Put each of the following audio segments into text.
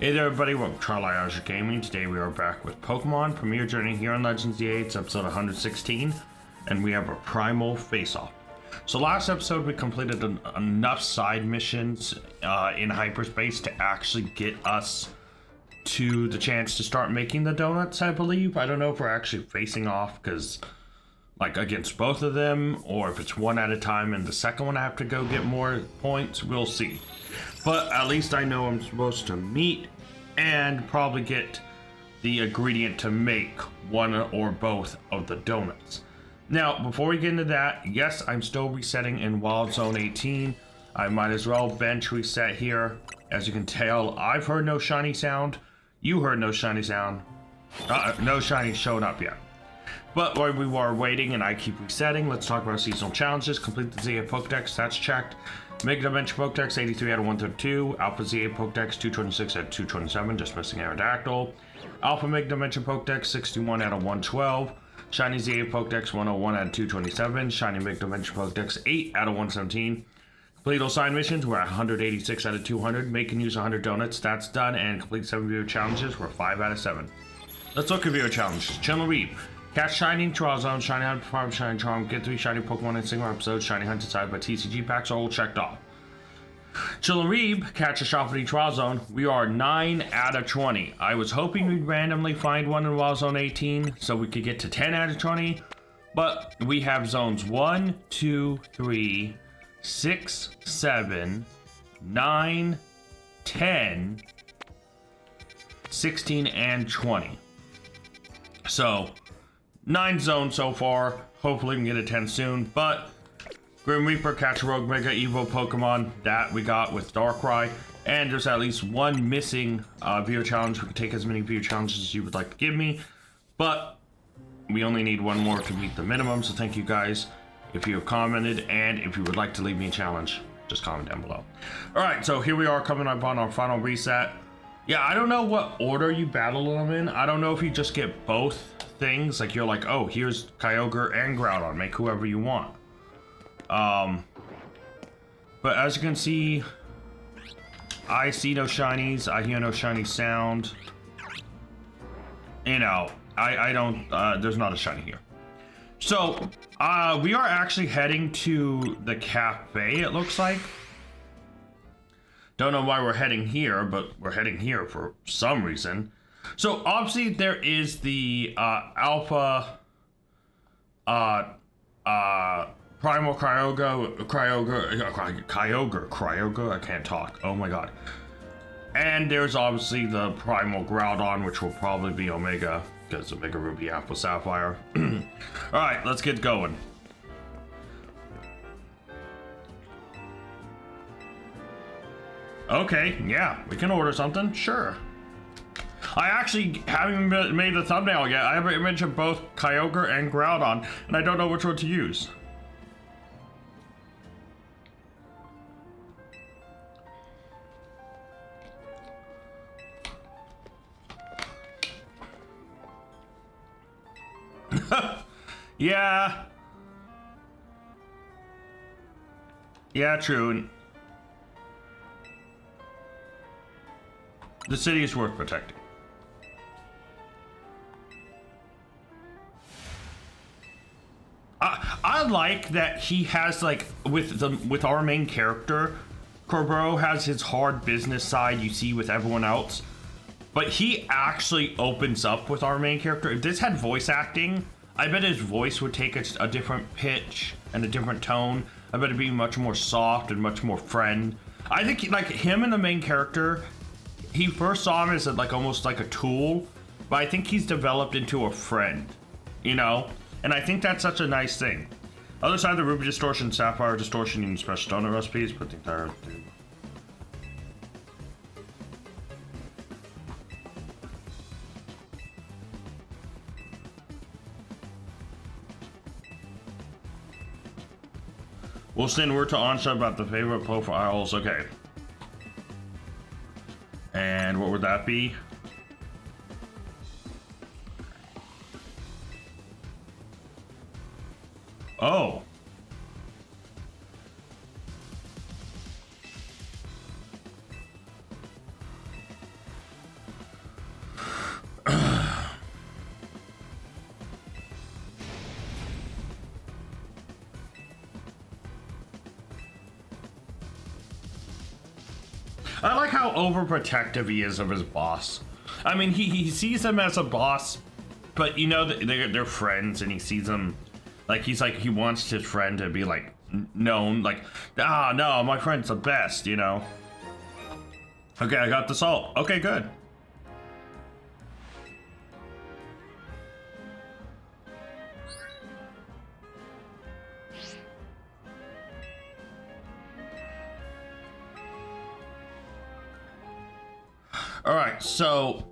Hey there everybody, welcome to Trial Azure Gaming. Today we are back with Pokemon Premier Journey here on Legends EA. It's episode 116, and we have a Primal Face-Off. So last episode we completed enough side missions in hyperspace to actually get us to the chance to start making the donuts, I believe. I don't know if we're actually facing off because like against both of them, or if it's one at a time and the second one I have to go get more points. We'll see. But at least I know I'm supposed to meet and probably get the ingredient to make one or both of the donuts. Now, before we get into that, yes, I'm still resetting in Wild Zone 18. I might as well bench reset here. As you can tell, I've heard no shiny sound. You heard no shiny sound. No shiny showed up yet. But while we were waiting and I keep resetting, let's talk about seasonal challenges. Complete the ZA Pokedex, that's checked. Mega Dimension Pokedex 83 out of 132. Alpha ZA Pokedex 226 out of 227, just missing Aerodactyl. Alpha Mega Dimension Pokedex 61 out of 112. Shiny ZA Pokedex 101 out of 227. Shiny Mega Dimension Pokedex 8 out of 117. Complete all side missions, we're at 186 out of 200. Make and use 100 donuts, that's done. And complete 7 viewer challenges, we're 5 out of 7. Let's look at viewer challenges. Channel Reap. Catch Shiny Trial Zone, Shiny Hunt, Farm, Shiny Charm, get 3 Shiny Pokemon in a single episode, Shiny Hunt decided by TCG packs are all checked off. Chill and Reeb, catch a Shoppity Trial Zone, we are 9 out of 20. I was hoping we'd randomly find one in Wild Zone 18 so we could get to 10 out of 20, but we have zones 1, 2, 3, 6, 7, 9, 10, 16, and 20. So 9 zones so far. Hopefully we can get a 10 soon. But Grim Reaper, catch a Rogue Mega Evo Pokemon, that we got with Darkrai. And there's at least one missing viewer challenge. We can take as many viewer challenges as you would like to give me. But we only need one more to meet the minimum. So thank you guys if you have commented. And if you would like to leave me a challenge, just comment down below. Alright, so here we are coming up on our final reset. Yeah, I don't know what order you battle them in. I don't know if you just get both things, like you're like, oh, here's Kyogre and Groudon, make whoever you want. But as you can see, I see no shinies, I hear no shiny sound. You know, I don't, there's not a shiny here. So, we are actually heading to the cafe, it looks like. Don't know why we're heading here, but we're heading here for some reason. So obviously there is the Alpha Primal Kyogre, I can't talk, oh my god. And there's obviously the Primal Groudon, which will probably be Omega, because Omega Ruby, Alpha Sapphire. Alright, let's get going. Okay, yeah, we can order something, sure. I actually haven't made the thumbnail yet. I haven't mentioned both Kyogre and Groudon, and I don't know which one to use. Yeah. Yeah, true. The city is worth protecting. I like that he has, like, with our main character, Corbro has his hard business side you see with everyone else, but he actually opens up with our main character. If this had voice acting, I bet his voice would take a different pitch and a different tone. I bet it'd be much more soft and much more friend. I think like him and the main character, he first saw him as like almost like a tool, but I think he's developed into a friend, you know? And I think that's such a nice thing. Other side of the Ruby Distortion, Sapphire Distortion, using special donut recipes, but the entire thing. We'll send word to Ansha about the favorite profiles, okay. And what would that be? Oh. how overprotective he is of his boss. I mean, he sees him as a boss, but you know, they're friends, and he sees him like he wants his friend to be like known, like, ah, no, my friend's the best, you know. Okay, I got the salt. Okay, good. All right, so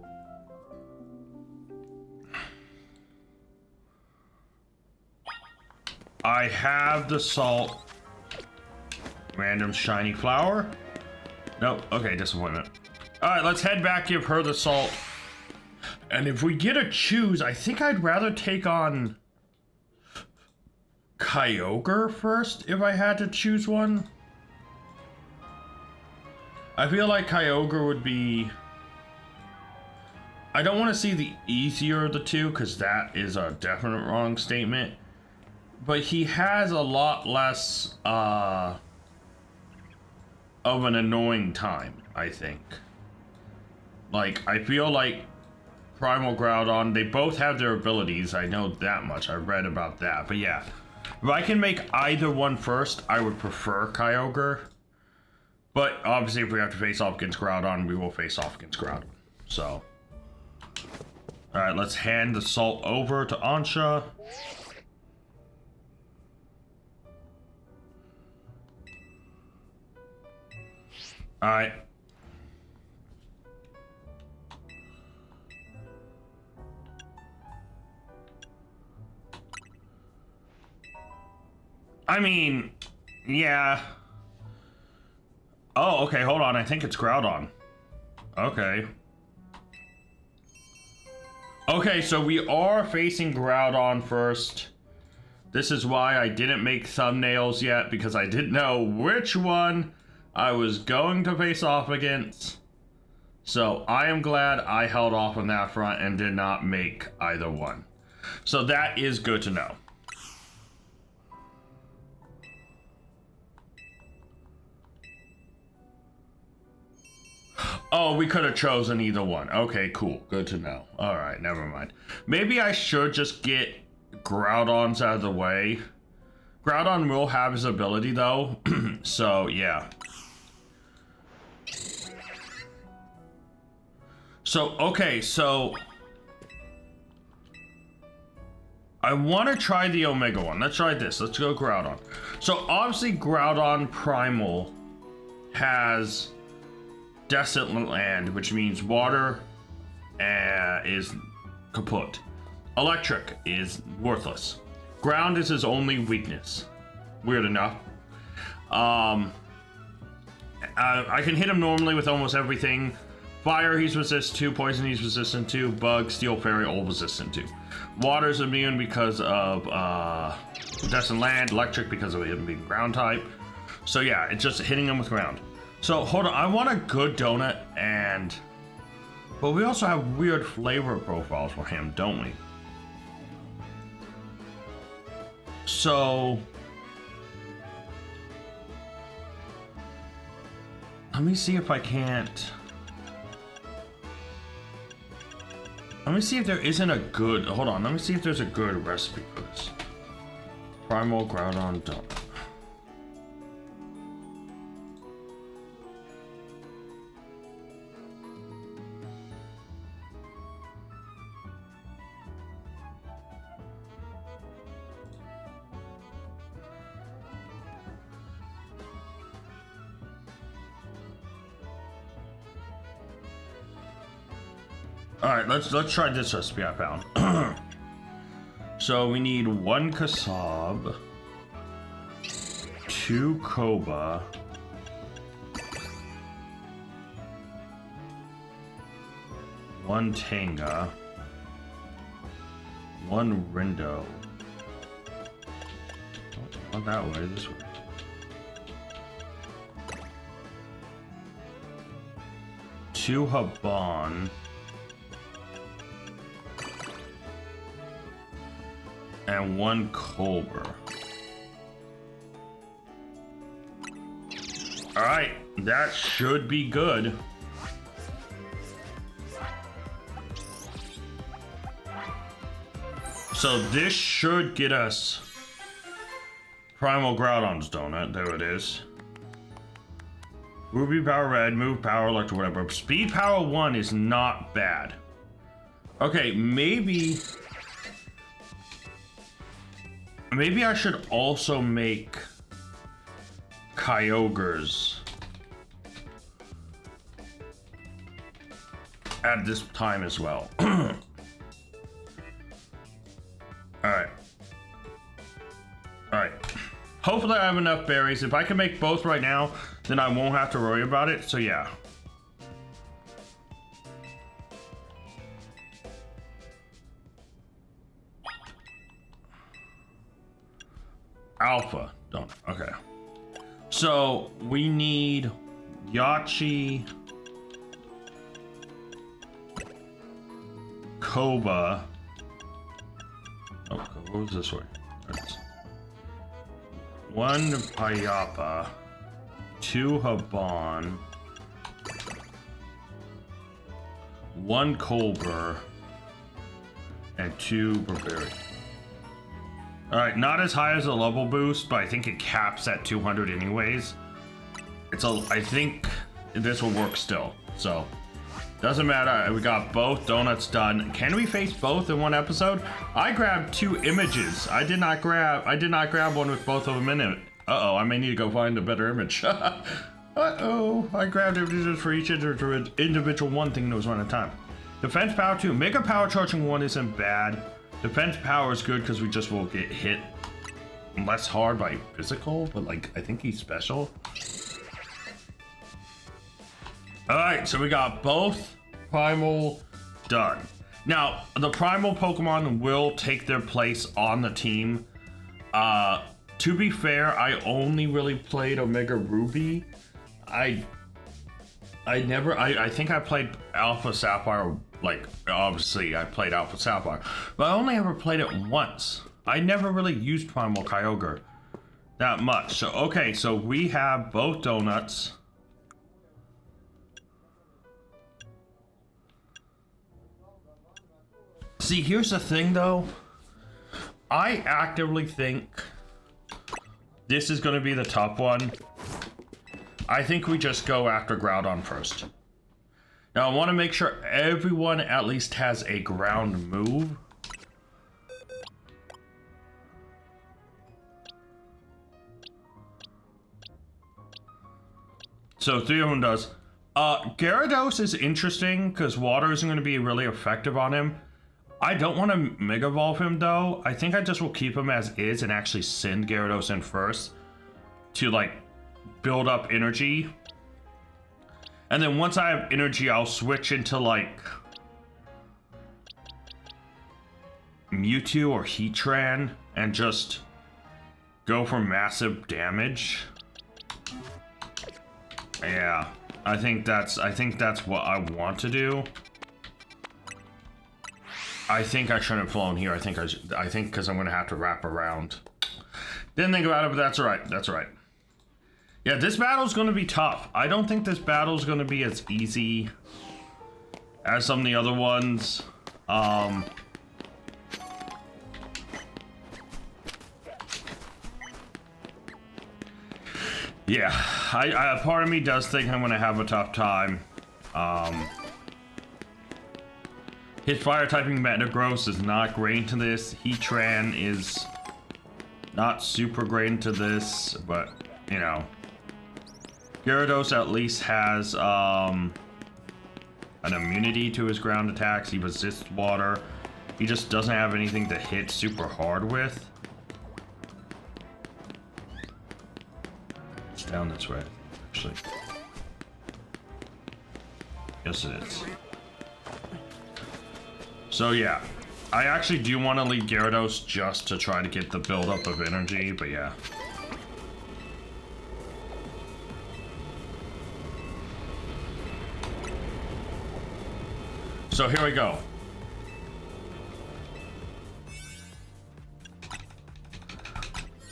I have the salt. Random shiny flower. Nope. Okay, disappointment. All right, let's head back, give her the salt. And if we get to choose, I think I'd rather take on Kyogre first if I had to choose one. I feel like Kyogre would be... I don't want to see the easier of the two, because that is a definite wrong statement. But he has a lot less of an annoying time, I think. Like, I feel like Primal Groudon, they both have their abilities, I know that much, I read about that. But yeah, if I can make either one first, I would prefer Kyogre. But obviously if we have to face off against Groudon, we will face off against Groudon. So... Alright, let's hand the salt over to Ansha. Alright. I mean, yeah. Oh, okay, hold on. I think it's Groudon. Okay. Okay, so we are facing Groudon first. This is why I didn't make thumbnails yet, because I didn't know which one I was going to face off against. So I am glad I held off on that front and did not make either one. So that is good to know. Oh, we could have chosen either one. Okay, cool. Good to know. Alright, never mind. Maybe I should just get Groudon's out of the way. Groudon will have his ability, though. So, yeah. So, okay, so... I want to try the Omega one. Let's try this. Let's go Groudon. So, obviously, Groudon Primal has... Desolate Land, which means water is kaput. Electric is worthless. Ground is his only weakness. Weird enough. I can hit him normally with almost everything. Fire he's resistant to, poison he's resistant to, bug, steel, fairy, all resistant to. Water's immune because of Desolate Land, electric because of him being ground type. So yeah, it's just hitting him with ground. So, hold on, I want a good donut, and... But we also have weird flavor profiles for him, don't we? So... Let me see if I can't... Let me see if there isn't a good... Hold on, let me see if there's a good recipe for this. Primal Groudon donut. Alright, let's try this recipe I found. So we need 1 Kasab, 2 Koba, 1 Tanga, 1 Rindo. Oh, not that way, this way. Two Haban. And 1 Colbur. Alright, that should be good. So this should get us Primal Groudon's donut. There it is. Ruby Power Red, Move Power Electric, whatever. Speed Power 1 is not bad. Okay, maybe I should also make Kyogres at this time as well. Alright. Alright. Hopefully I have enough berries. If I can make both right now, then I won't have to worry about it. So yeah. Alpha. Don't. Okay. So we need Yachi, Koba. Oh, what was this way? One Payapa, two Haban, one Colbur, and two Burberry. Alright, not as high as a level boost, but I think it caps at 200 anyways. I think this will work still, so doesn't matter. We got both donuts done. Can we face both in one episode? I grabbed 2 images. I did not grab one with both of them in it. Uh-oh, I may need to go find a better image. Uh-oh, I grabbed images for each individual one thing that was one at a time. Defense power 2. Mega power charging 1 isn't bad. Defense power is good because we just will get hit less hard by physical, but like, I think he's special. Alright, so we got both Primal done. Now, the Primal Pokemon will take their place on the team. To be fair, I only really played Omega Ruby. I think I played Alpha Sapphire, like, obviously I played Alpha Sapphire, but I only ever played it once. I never really used Primal Kyogre that much. So, okay, so we have both donuts. See, here's the thing though. I actively think this is going to be the top one. I think we just go after Groudon first. Now I want to make sure everyone at least has a ground move. So 3 of them does. Gyarados is interesting because water isn't going to be really effective on him. I don't want to Mega Evolve him though. I think I just will keep him as is and actually send Gyarados in first to like build up energy. And then once I have energy, I'll switch into like Mewtwo or Heatran and just go for massive damage. Yeah, I think that's what I want to do. I think I shouldn't have flown here. I think because I'm gonna have to wrap around. Didn't think about it, but that's all right. That's all right. Yeah, this battle's gonna be tough. I don't think this battle's gonna be as easy as some of the other ones. Yeah, I part of me does think I'm gonna have a tough time. His fire typing Metagross is not great into this. Heatran is not super great into this, but you know. Gyarados at least has an immunity to his ground attacks. He resists water. He just doesn't have anything to hit super hard with. It's down this way, actually. Yes, it is. So yeah, I actually do want to lead Gyarados just to try to get the buildup of energy, but yeah. So here we go.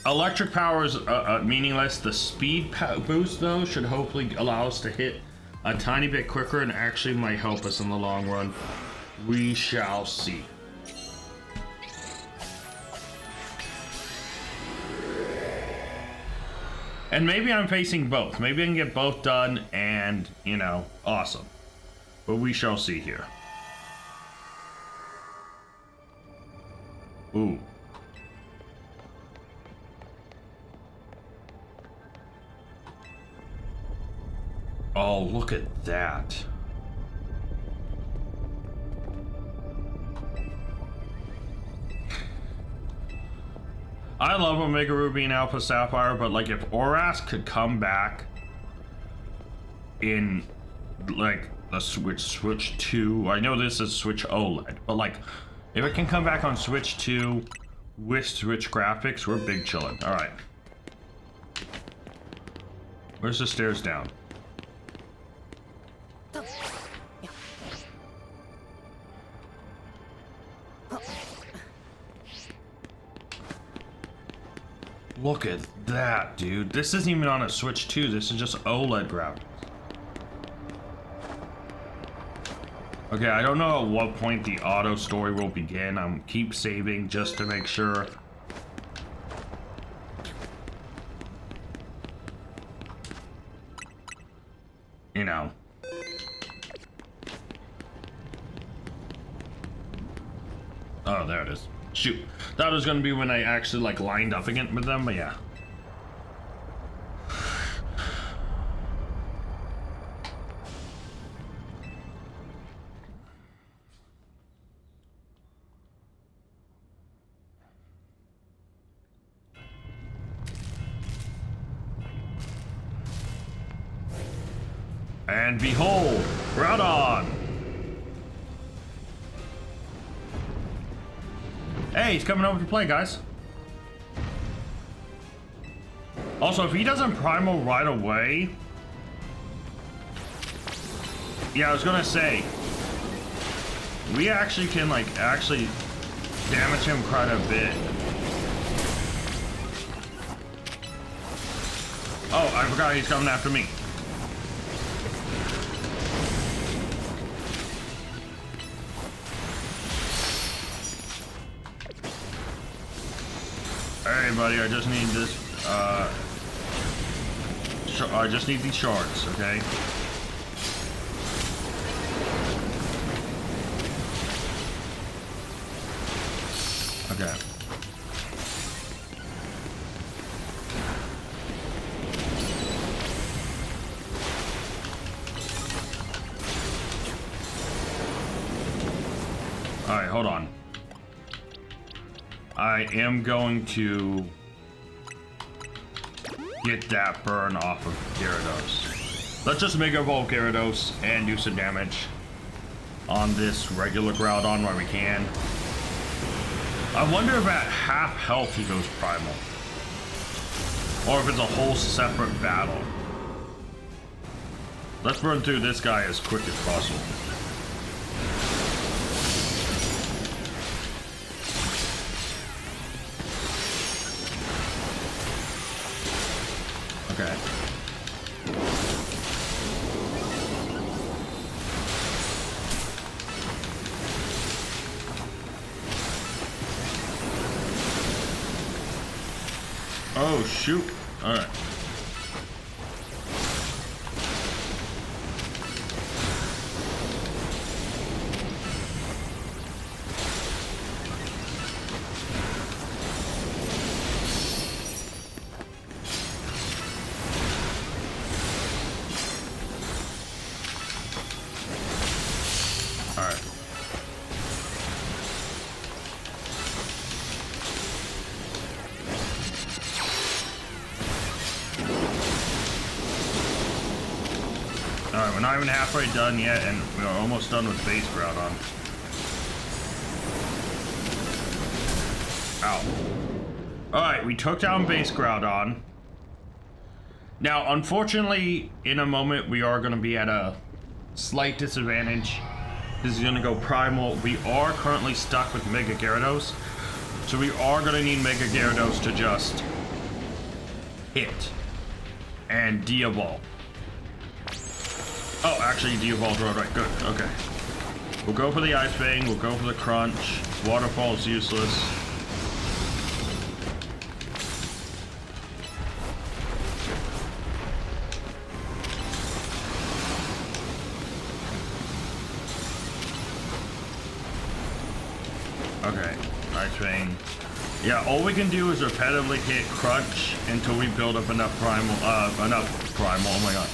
Electric power is meaningless. The speed boost though should hopefully allow us to hit a tiny bit quicker and actually might help us in the long run. We shall see. And maybe I'm facing both. Maybe I can get both done and, you know, awesome. But we shall see here. Ooh. Oh, look at that. I love Omega Ruby and Alpha Sapphire, but like if Oras could come back in like the Switch 2, I know this is Switch OLED, but like if it can come back on Switch 2 with Switch graphics, we're big chillin'. All right. Where's the stairs down? Look at that, dude. This isn't even on a Switch 2. This is just OLED graphics. Okay, I don't know at what point the auto story will begin. I'm keep saving just to make sure. You know. Oh, there it is. Shoot. That was gonna be when I actually like lined up again with them, but yeah. And behold, Groudon! Hey, he's coming over to play, guys. Also, if he doesn't primal right away... Yeah, I was gonna say... We actually can, like, actually damage him quite a bit. Oh, I forgot he's coming after me. Hey buddy, I just need this, I just need these shards, okay? Okay. Alright, hold on. I am going to get that burn off of Gyarados. Let's just Mega Evolve Gyarados and do some damage on this regular Groudon while we can. I wonder if at half health he goes Primal. Or if it's a whole separate battle. Let's burn through this guy as quick as possible. Okay. Oh, shoot. All right. Alright, we're not even halfway done yet, and we're almost done with base Groudon. Ow. Alright, we took down base Groudon. Now, unfortunately, in a moment, we are going to be at a slight disadvantage. This is going to go Primal. We are currently stuck with Mega Gyarados, so we are going to need Mega Gyarados to just hit and de-evolve. Oh, actually, de-evolved right. Good. Okay. We'll go for the Ice Fang. We'll go for the Crunch. Waterfall is useless. Okay, Ice Vein. Yeah, all we can do is repetitively hit Crunch until we build up enough Primal, oh my god.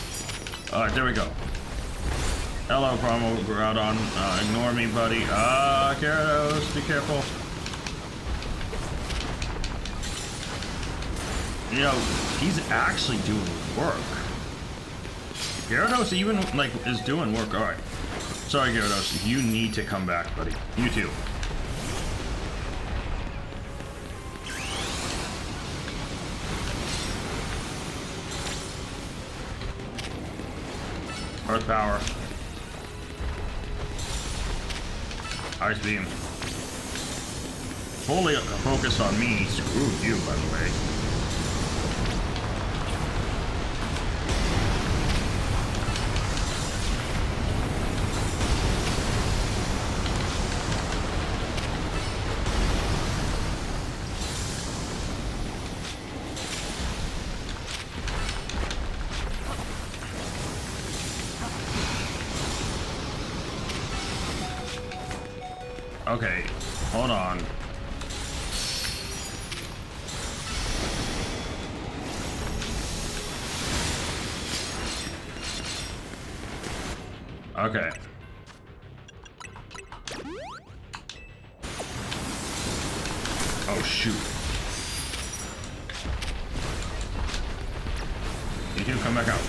Alright, there we go. Hello, Primal Groudon. Ignore me, buddy. Gyarados, be careful. You know, he's actually doing work. Gyarados even, like, is doing work. Alright. Sorry, Gyarados. You need to come back, buddy. You too. Earth Power. Ice Beam. Fully focused on me. Screw you, by the way. Okay, hold on. Okay. Oh, shoot. You two, come back out.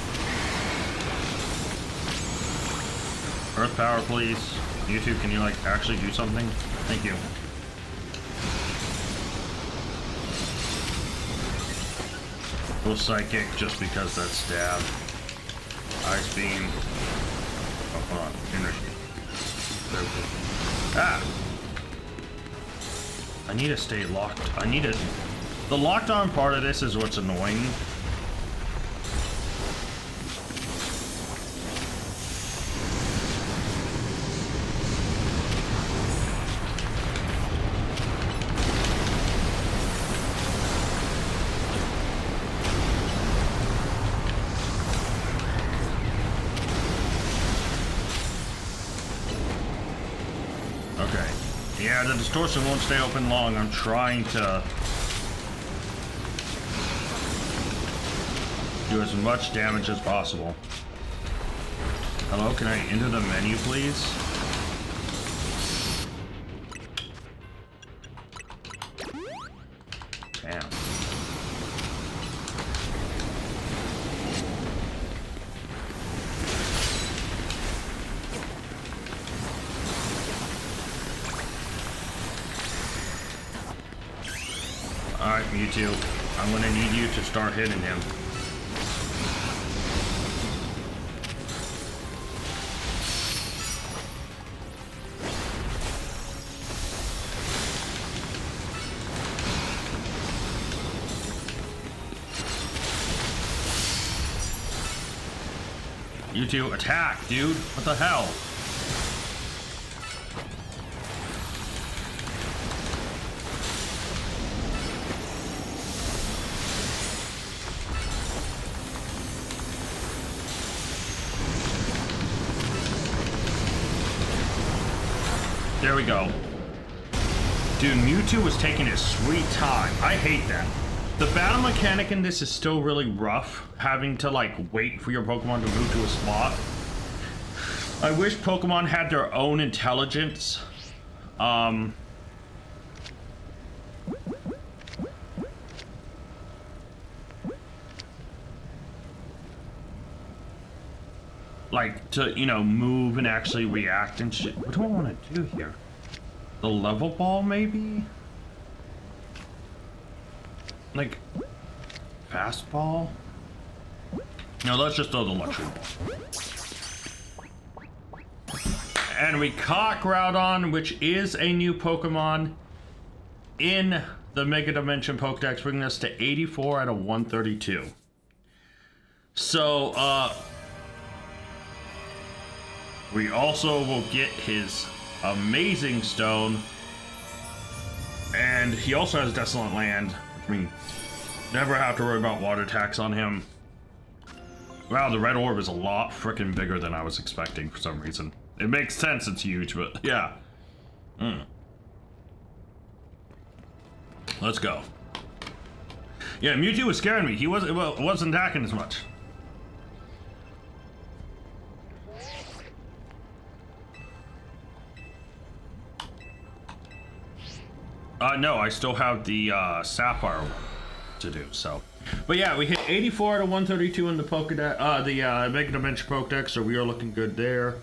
Earth Power, please. You two, can you, like, actually do something? Thank you. Full Psychic, just because that's stab. Ice Beam. Oh, hold on. Energy. Ah! I need to stay locked. I need to... The locked on part of this is what's annoying. Okay. Yeah, the distortion won't stay open long. I'm trying to do as much damage as possible. Hello, can I enter the menu, please? Damn. Alright, Mewtwo. I'm gonna need you to start hitting him. You two, attack, dude. What the hell? There we go. Dude, Mewtwo was taking his sweet time. I hate that. The battle mechanic in this is still really rough, having to, like, wait for your Pokemon to move to a spot. I wish Pokemon had their own intelligence. Like, to, you know, move and actually react and shit. What do I want to do here? The level ball, maybe? Like, fastball? No, let's just throw the luxury ball. And we caught Groudon, which is a new Pokemon in the Mega Dimension Pokedex, bringing us to 84 out of 132. So, we also will get his amazing stone. And he also has Desolate Land, which means never have to worry about water attacks on him. Wow, the red orb is a lot freaking bigger than I was expecting for some reason. It makes sense, it's huge, but yeah. Let's go. Yeah, Mewtwo was scaring me. He wasn't attacking as much. No, I still have the Sapphire one to do, so. But yeah, we hit 84 out of 132 in the Pokédex, the Mega Dimension Pokédex, so we are looking good there.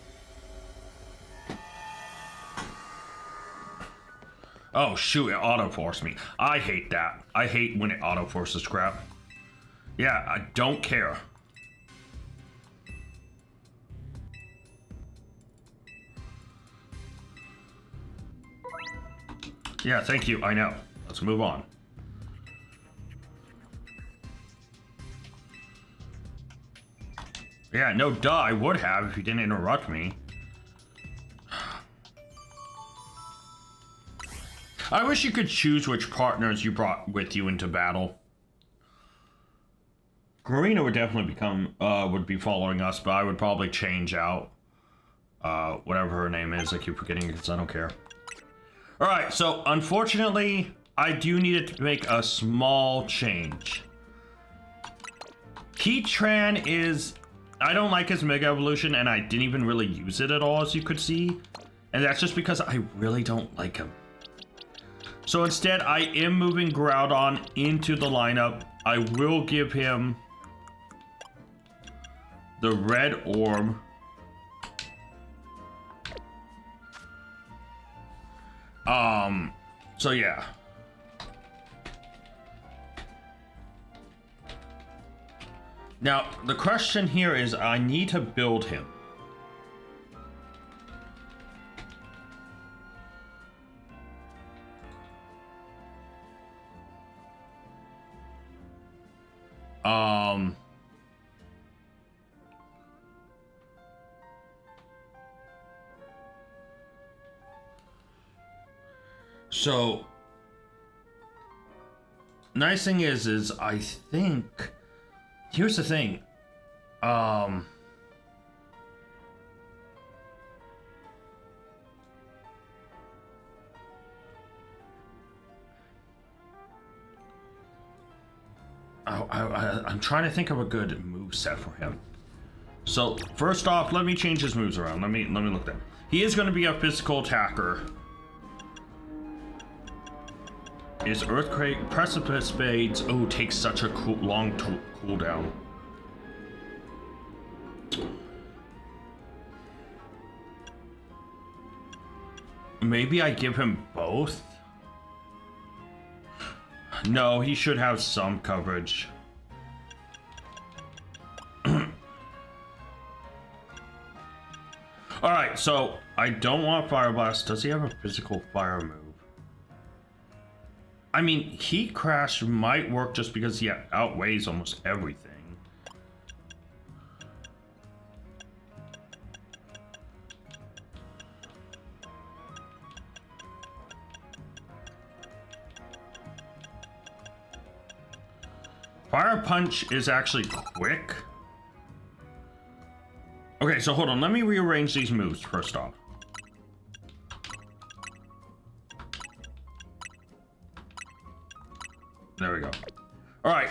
Oh shoot, it auto-forced me. I hate that. I hate when it auto-forces crap. Yeah, I don't care. Yeah, thank you, I know. Let's move on. Yeah, no duh, I would have if you didn't interrupt me. I wish you could choose which partners you brought with you into battle. Karina would definitely would be following us, but I would probably change out whatever her name is. I keep forgetting because I don't care. Alright, so unfortunately, I do need to make a small change. Heatran is... I don't like his Mega Evolution, and I didn't even really use it at all, as you could see. And that's just because I really don't like him. So instead, I am moving Groudon into the lineup. I will give him the red orb. So yeah. Now, the question here is I need to build him. So nice thing is I think here's the thing. I I'm trying to think of a good moveset for him. So first off, let me change his moves around. Let me look at him. He is going to be a physical attacker. Is Earthquake, Precipice Spades, oh, takes such a long cooldown. Maybe I give him both? No, he should have some coverage. Alright, so I don't want Fire Blast. Does he have a physical fire move? I mean, Heat Crash might work just because he outweighs almost everything. Fire Punch is actually quick. Okay, so hold on. Let me rearrange these moves first off. There we go. All right.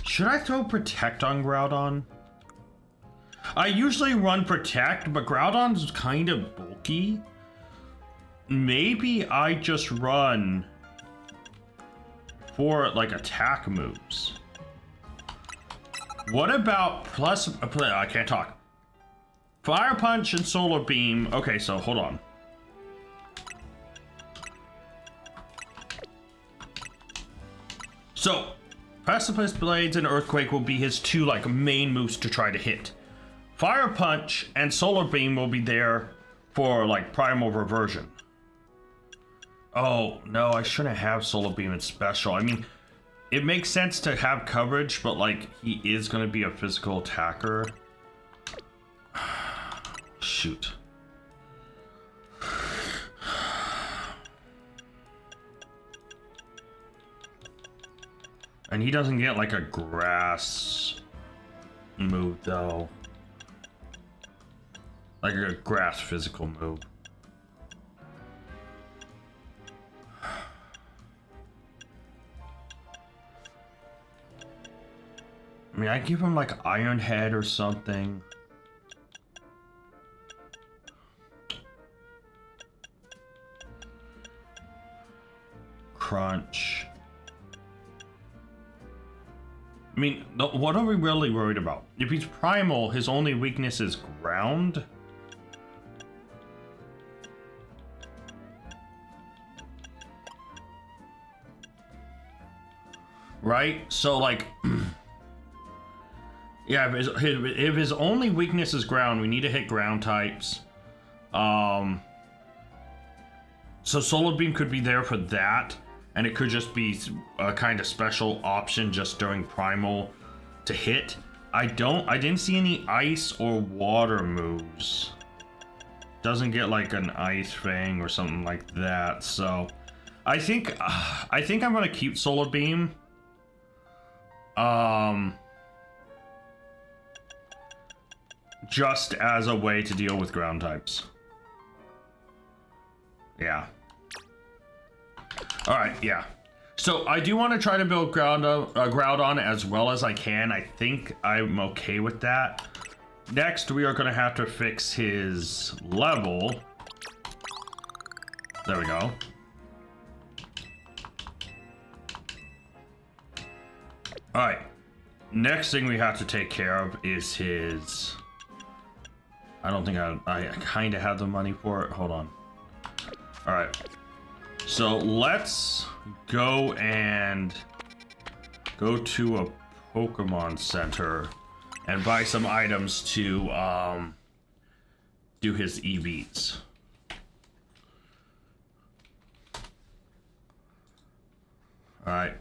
Should I throw Protect on Groudon? I usually run Protect, but Groudon's kind of bulky. Maybe I just run for like attack moves. What about I can't talk. Fire Punch and Solar Beam. Okay, so hold on. So, Precipice Blades and Earthquake will be his two like main moves to try to hit. Fire Punch and Solar Beam will be there for like Primal Reversion. Oh, no, I shouldn't have Solar Beam in Special. I mean, it makes sense to have coverage, but like he is going to be a physical attacker. Shoot. And he doesn't get like a grass move though. Like a grass physical move. mean, I give him like Iron Head or something. Crunch. I mean, what are we really worried about? If he's primal, his only weakness is ground. Right? So, like, yeah, if his only weakness is ground, we need to hit ground types. So Solar Beam could be there for that, and it could just be a kind of special option just during primal to hit. I didn't see any ice or water moves. Doesn't get like an ice fang or something like that. So I think I'm gonna keep Solar Beam. Just as a way to deal with ground types. Yeah. Alright, yeah. So I do want to try to build Groudon as well as I can. I think I'm okay with that. Next, we are going to have to fix his level. There we go. Alright. Next thing we have to take care of is his... I don't think I kind of have the money for it. Hold on. Alright. So let's go and go to a Pokemon Center and buy some items to do his EVs. Alright.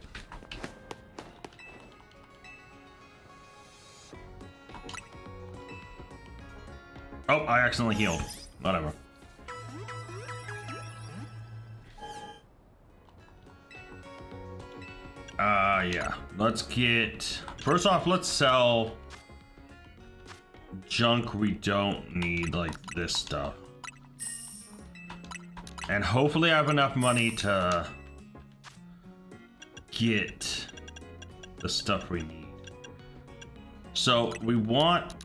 Oh, I accidentally healed. Whatever. Yeah. Let's get... First off, let's sell junk we don't need, like this stuff. And hopefully I have enough money to get the stuff we need. So we want...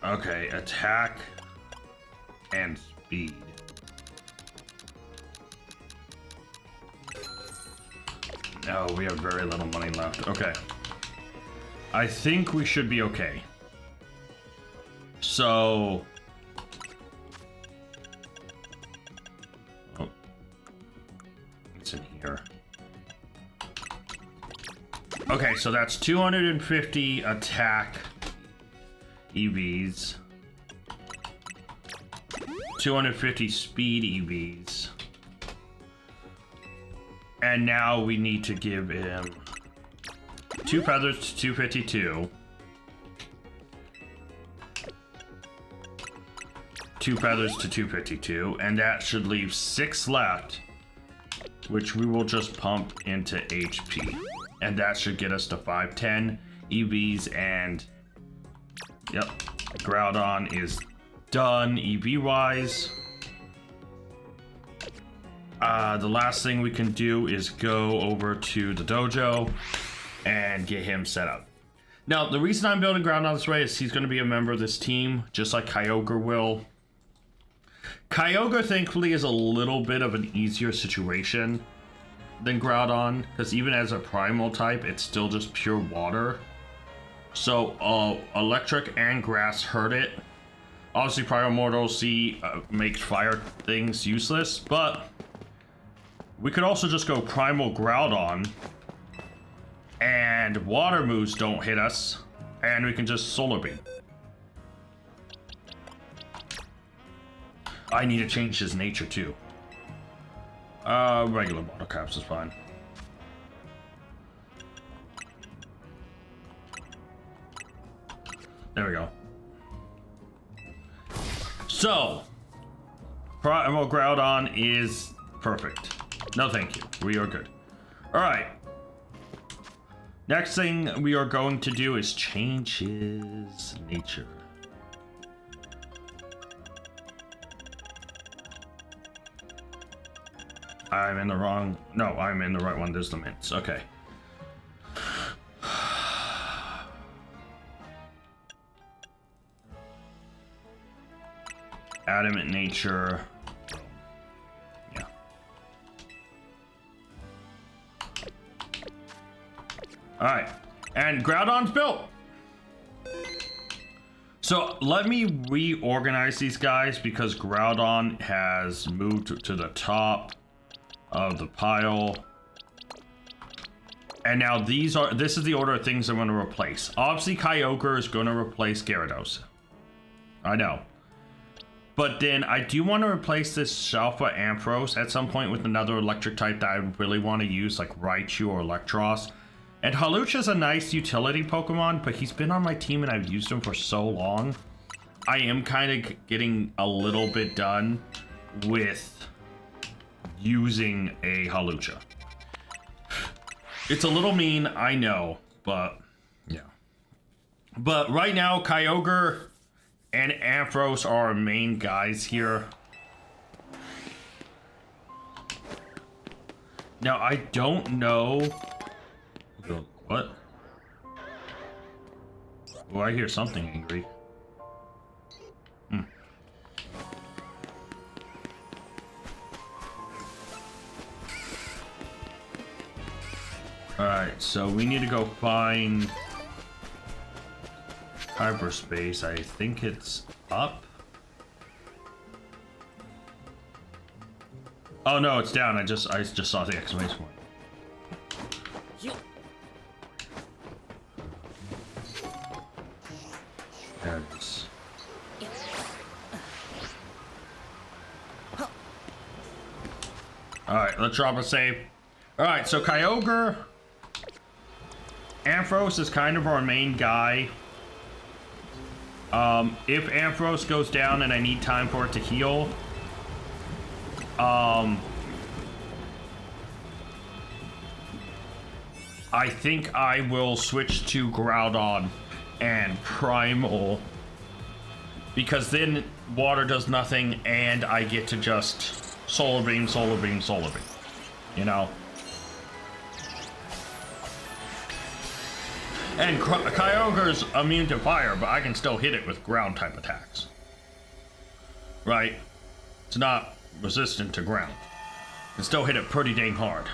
Okay, attack and speed. No, we have very little money left. Okay. I think we should be okay. So... Oh. It's in here. Okay, so that's 250 attack EVs. 250 speed EVs. And now we need to give him 2 feathers to 252. 2 feathers to 252. And that should leave 6 left, which we will just pump into HP. And that should get us to 510 EVs. And yep, Groudon is done EV-wise. The last thing we can do is go over to the dojo and get him set up. Now, the reason I'm building Groudon this way is he's going to be a member of this team, just like Kyogre will. Kyogre, thankfully, is a little bit of an easier situation than Groudon, because even as a primal type, it's still just pure water. So, electric and grass hurt it. Obviously, Primordial C makes fire things useless, but we could also just go Primal Groudon, and water moves don't hit us, and we can just Solar Beam. I need to change his nature too. Regular bottle caps is fine. There we go. So, Primal Groudon is perfect. No, thank you. We are good. All right. Next thing we are going to do is change his nature. I'm in the wrong. No, I'm in the right one. There's the mints. Okay. Adamant nature. Yeah. Alright. And Groudon's built. So let me reorganize these guys because Groudon has moved to the top of the pile. And now this is the order of things I'm going to replace. Obviously, Kyogre is going to replace Gyarados. I know. But then I do want to replace this Shalfa Ampharos at some point with another electric type that I really want to use, like Raichu or Electros. And Hawlucha's a nice utility Pokemon, but he's been on my team and I've used him for so long. I am kind of getting a little bit done with using a Hawlucha. It's a little mean, I know, but yeah. But right now, Kyogre and Ampharos are our main guys here. Now, I don't know... What? Oh, I hear something angry. Alright, so we need to go find hyperspace. I think it's up. Oh no, it's down. I just saw the exclamation point. There it is. Alright, let's drop a save. Alright, so Kyogre. Ampharos is kind of our main guy. If Ampharos goes down and I need time for it to heal, I think I will switch to Groudon and Primal, because then water does nothing and I get to just Solar Beam, Solar Beam, Solar Beam, you know? And Kyogre's immune to fire, but I can still hit it with ground type attacks. Right? It's not resistant to ground. I can still hit it pretty dang hard.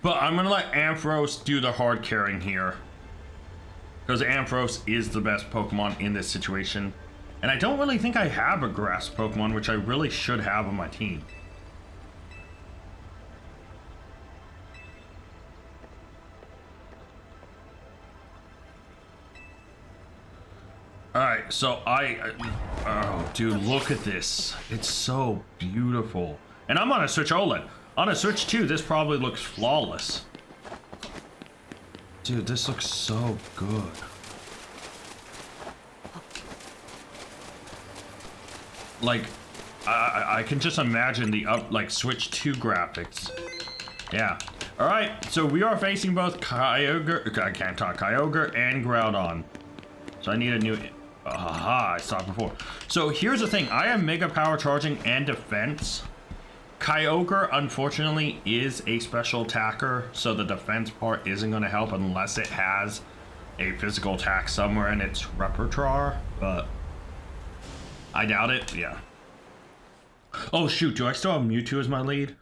But I'm gonna let Ampharos do the hard carrying here, because Ampharos is the best Pokemon in this situation. And I don't really think I have a grass Pokemon, which I really should have on my team. Alright, so oh dude, look at this. It's so beautiful. And I'm on a Switch OLED. On a Switch 2, this probably looks flawless. Dude, this looks so good. Like, I can just imagine the Switch 2 graphics. Yeah. Alright, so we are facing both Kyogre, I can't talk, Kyogre and Groudon. So I need a new... Aha, I saw it before. So here's the thing, I have Mega Power Charging and Defense. Kyogre, unfortunately, is a special attacker, so the defense part isn't going to help unless it has a physical attack somewhere in its repertoire, but I doubt it, yeah. Oh shoot, do I still have Mewtwo as my lead?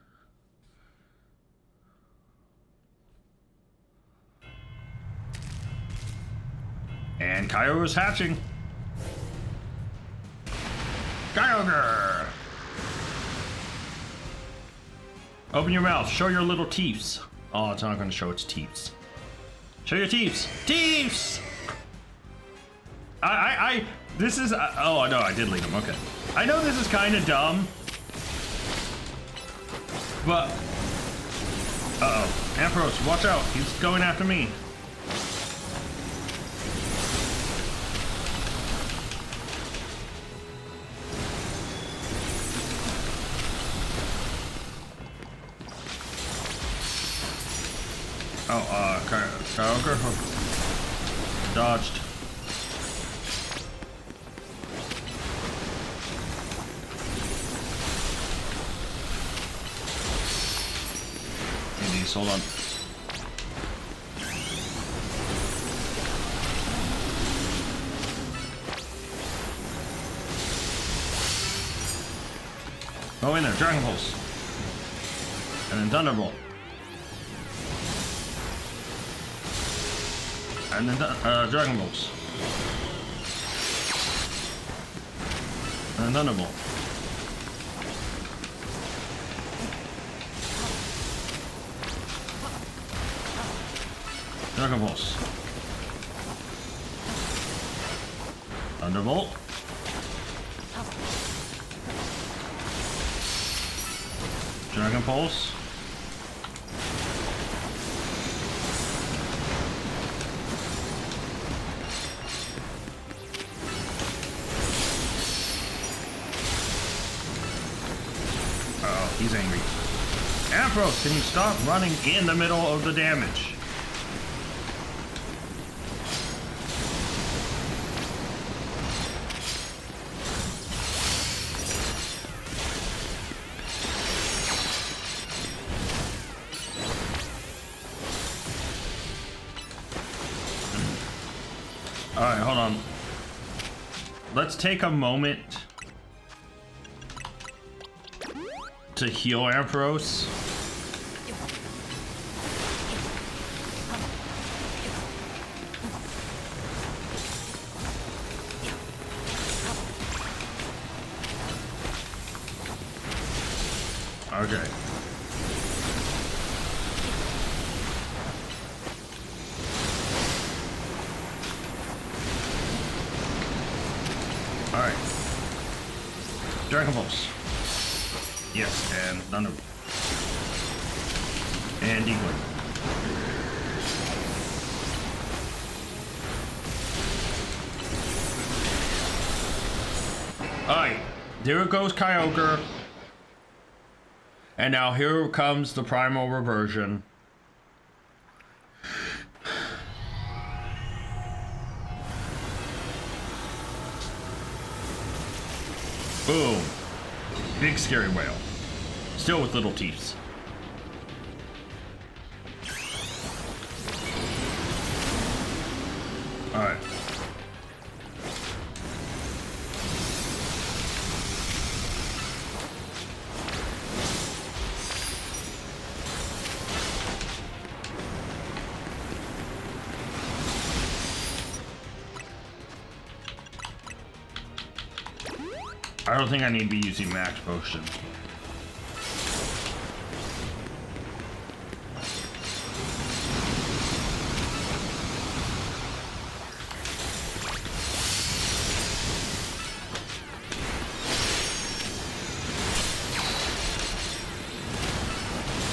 And Kyogre's hatching. Kyogre! Open your mouth, show your little teeths. Oh, it's not gonna show its teeths. Show your teeths! Teeths! This is, oh no, I did lead him, okay. I know this is kind of dumb, but, uh-oh. Ampharos, watch out, he's going after me. Oh, Kyogre dodged. this. Hold on. Go in there, Dragon Pulse. And then Thunderbolt. And then Dragon Bolts. And then Thunderbolt. Dragon Pulse. Thunderbolt. Dragon Pulse. Oh, he's angry. Ampharos, can you stop running in the middle of the damage? Alright, hold on. Let's take a moment to heal Ampharos. Okay. Alright. Dragon Pulse. Yes, and Thunder. And Decoy. Alright. There goes Kyogre. And now here comes the Primal Reversion. Boom. Big scary whale. Still with little teeth. Alright. I don't think I need to be using Max Potion.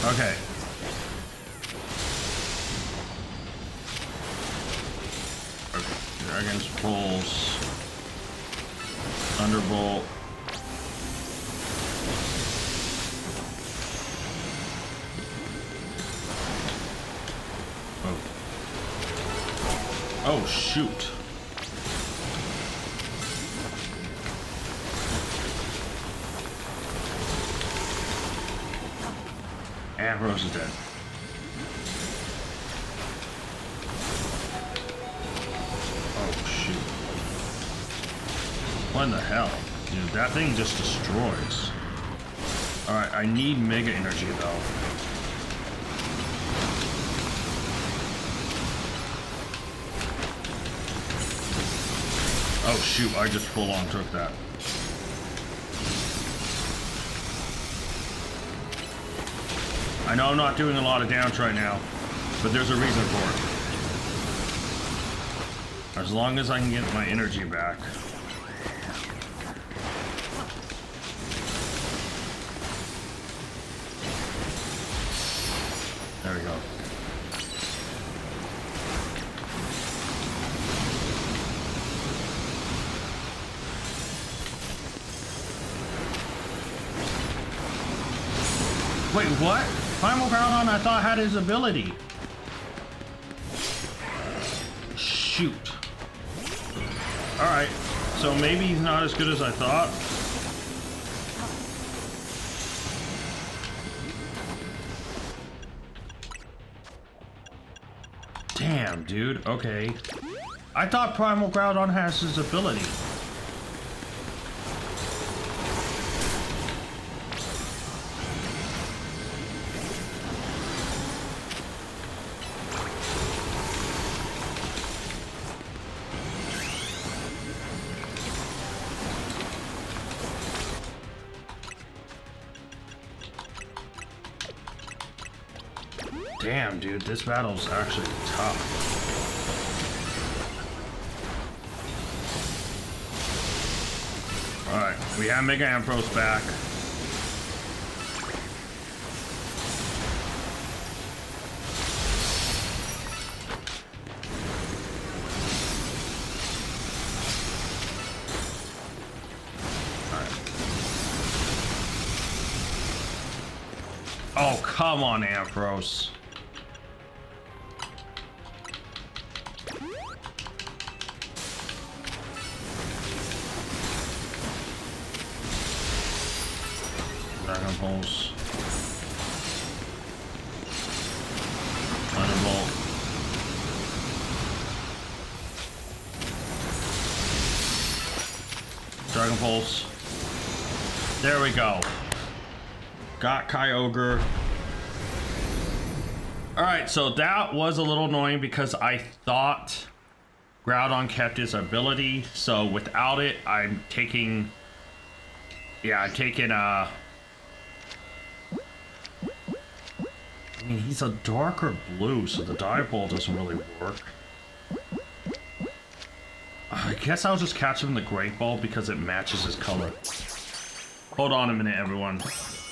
Okay. Okay. Dragon's Pulse. Thunderbolt. Oh, shoot. Ampharos is dead. Oh, shoot. What in the hell? Dude, that thing just destroys. Alright, I need Mega Energy, though. Oh shoot, I just full on took that. I know I'm not doing a lot of damage right now, but there's a reason for it. As long as I can get my energy back. There we go. Wait, what? Primal Groudon I thought had his ability. Shoot. Alright, so maybe he's not as good as I thought. Damn, dude. Okay. I thought Primal Groudon has his ability. Damn, dude, this battle's actually tough. Alright, we have Mega Ampharos back. Alright. Oh, come on, Ampharos. Dragon Pulse. Thunderbolt. Dragon Pulse. There we go. Got Kyogre. Alright, so that was a little annoying because I thought Groudon kept his ability. So without it, I'm taking... Yeah, I'm taking, I mean, he's a darker blue, so the Dive-Ball doesn't really work. I guess I'll just catch him in the Great Ball because it matches his color. Hold on a minute, everyone.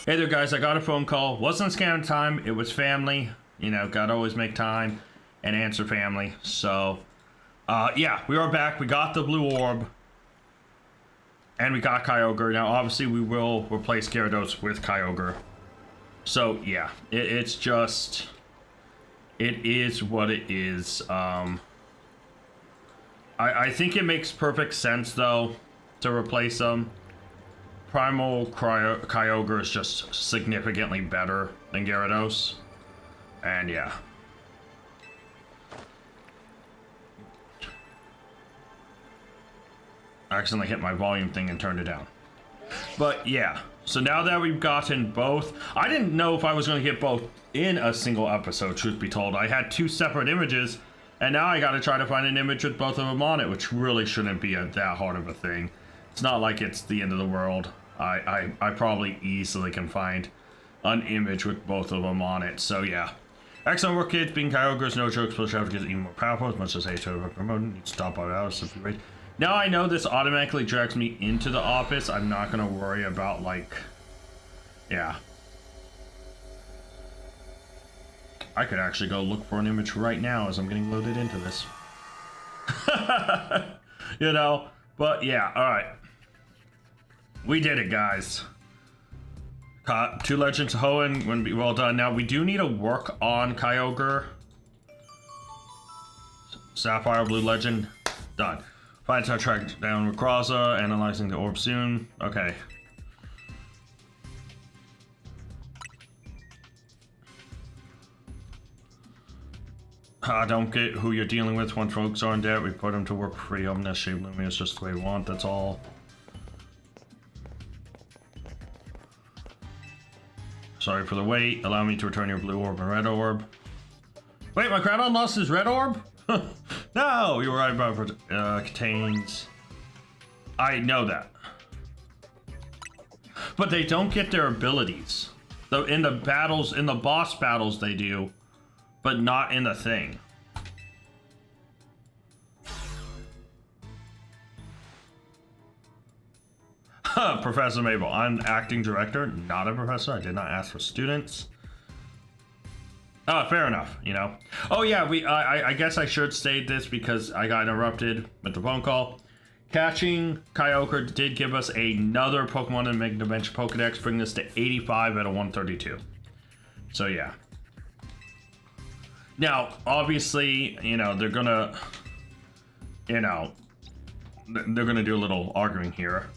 Hey there, guys. I got a phone call. Wasn't scam time. It was family. You know, gotta always make time and answer family. So, yeah, we are back. We got the blue orb. And we got Kyogre. Now, obviously, we will replace Gyarados with Kyogre. So, yeah, it's just... It is what it is. I think it makes perfect sense, though, to replace them. Primal Kyogre is just significantly better than Gyarados. And, yeah. I accidentally hit my volume thing and turned it down. But, yeah. So now that we've gotten both... I didn't know if I was going to get both in a single episode, truth be told. I had two separate images, and now I got to try to find an image with both of them on it, which really shouldn't be that hard of a thing. It's not like it's the end of the world. I probably easily can find an image with both of them on it, so yeah. Excellent work, kids. Being Kyogre is no joke. Special gets even more powerful, as much as H2 promoted. Need to stop by out. Now I know this automatically drags me into the office. I'm not going to worry about, like... Yeah. I could actually go look for an image right now as I'm getting loaded into this. You know? But yeah, alright. We did it, guys. Caught 2 Legends Hoenn wouldn't be well done. Now, we do need to work on Kyogre. Sapphire Blue Legend. Done. Find to track down Rayquaza, analyzing the orb soon. Okay. Don't get who you're dealing with. When folks are in debt, we put them to work free. Omnis shape Lumia is just the way we want, that's all. Sorry for the wait. Allow me to return your blue orb and red orb. Wait, my Groudon lost his red orb? No, you were right about contains. I know that. But they don't get their abilities. Though in the battles, in the boss battles they do, but not in the thing. Professor Mabel, I'm acting director, not a professor. I did not ask for students. Oh, fair enough, you know. Oh yeah, I guess I should state this because I got interrupted with the phone call. Catching Kyogre did give us another Pokemon in Mega Dimension Pokedex, bringing us to 85 out of 132. So yeah. Now, obviously, you know, they're gonna, you know, they're gonna do a little arguing here.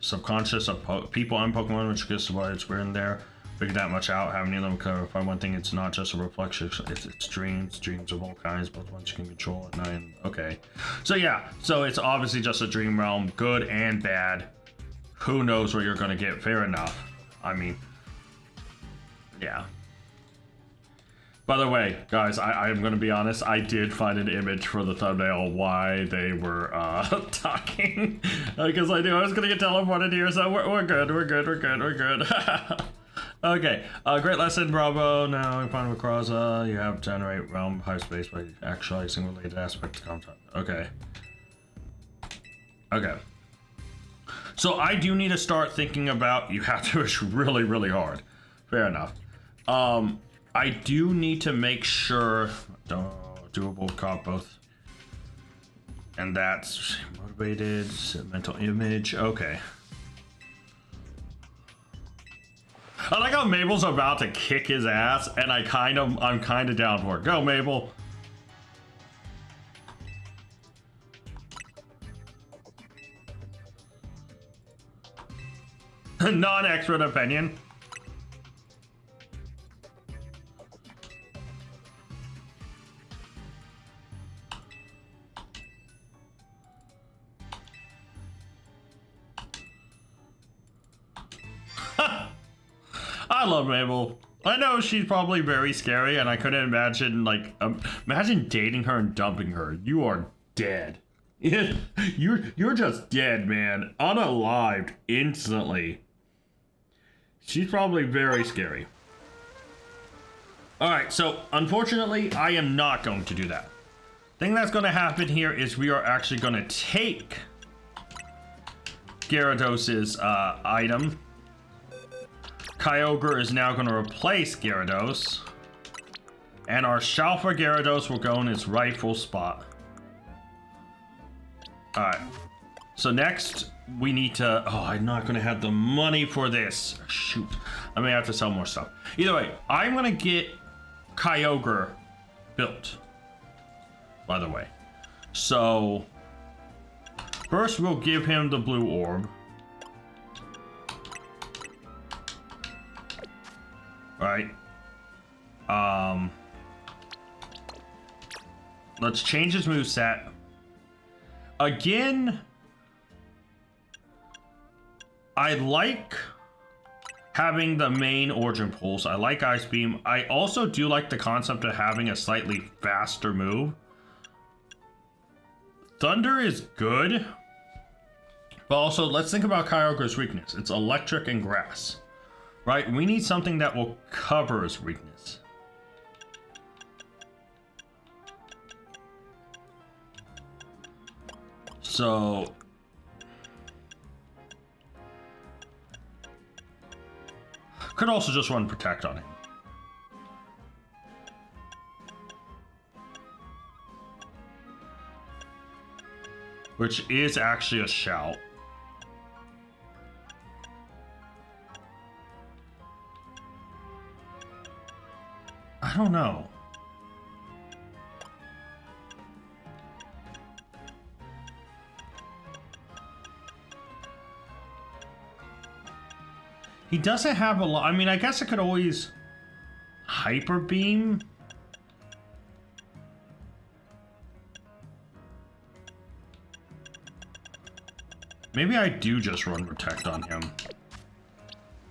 Subconscious of people on Pokemon, which gets why it's weird in there. figure that much out. How many of them clarify one thing? It's not just a reflection. It's dreams of all kinds, both ones you can control at night. Okay, so yeah, so it's obviously just a dream realm, good and bad. Who knows what you're gonna get? Fair enough. I mean, yeah. By the way, guys, I'm gonna be honest. I did find an image for the thumbnail why they were talking, because I knew I was gonna get teleported here. So we're good. We're good. Okay. Great lesson, bravo. Now we find across. You have to generate realm high space by actualizing related aspects of content. Okay. Okay. So I do need to start thinking about. You have to push really hard. Fair enough. I do need to make sure doable comp both, and that's motivated mental image. Okay. I like how Mabel's about to kick his ass, and I'm kind of down for it. Go, Mabel. Non-expert opinion. I love Mabel. I know she's probably very scary, and I couldn't imagine, like, imagine dating her and dumping her. You are dead. You're just dead, man. Unalived instantly. She's probably very scary. Alright, so unfortunately, I am not going to do that. Thing that's going to happen here is we are actually going to take Gyarados' item. Kyogre is now going to replace Gyarados, and our Shalfa Gyarados will go in its rightful spot. Alright, so next we need to... Oh, I'm not going to have the money for this. Shoot, I may have to sell more stuff. Either way, I'm going to get Kyogre built, by the way. So, first we'll give him the blue orb. Right. Let's change his moveset. Again, I like having the main Origin Pulse. I like Ice Beam. I also do like the concept of having a slightly faster move. Thunder is good. But also, let's think about Kyogre's weakness. It's electric and grass. Right, we need something that will cover his weakness. So... could also just run Protect on him. Which is actually a shout. I don't know. He doesn't have a lot. I mean, I guess I could always Hyper Beam. Maybe I do just run Protect on him.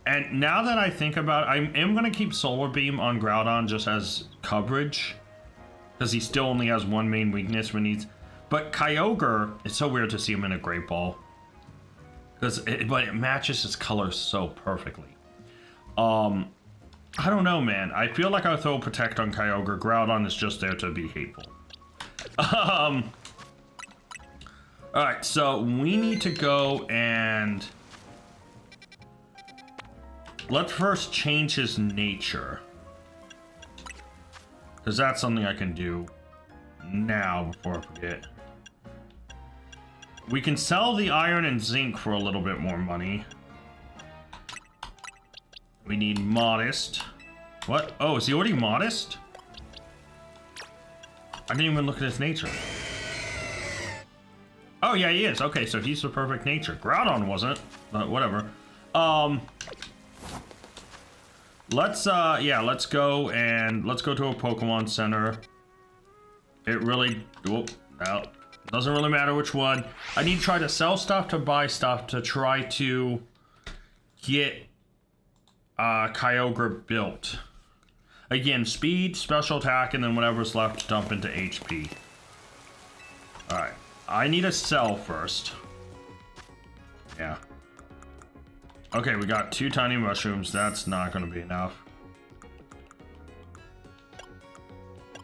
And now that I think about it, I am going to keep Solar Beam on Groudon just as coverage. Because he still only has one main weakness when he's... But Kyogre, it's so weird to see him in a Great Ball. But it matches his colors so perfectly. I don't know, man. I feel like I'll throw Protect on Kyogre. Groudon is just there to be hateful. Alright, so we need to go and... let's first change his nature. Because that's something I can do now before I forget. We can sell the iron and zinc for a little bit more money. We need modest. What? Oh, is he already modest? I didn't even look at his nature. Oh, yeah, he is. Okay, so he's the perfect nature. Groudon wasn't, but whatever. let's go to a Pokemon Center. It really, no, doesn't really matter which one. I need to try to sell stuff to buy stuff to try to get Kyogre built. Again, speed, special attack, and then whatever's left, dump into HP. Alright, I need to sell first. Yeah. Okay, we got 2 tiny mushrooms. That's not going to be enough.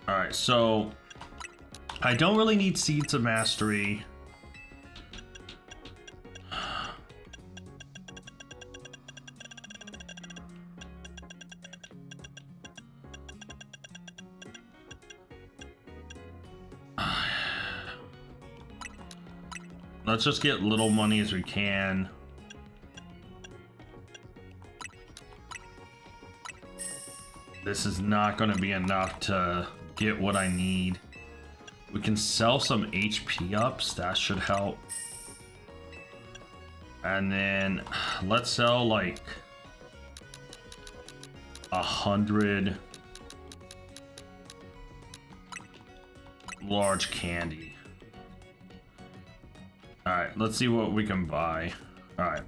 Alright, so I don't really need Seeds of Mastery. Let's just get little money as we can. This is not going to be enough to get what I need. We can sell some HP ups. That should help. And then let's sell like 100 large candy. Alright, let's see what we can buy. Alright.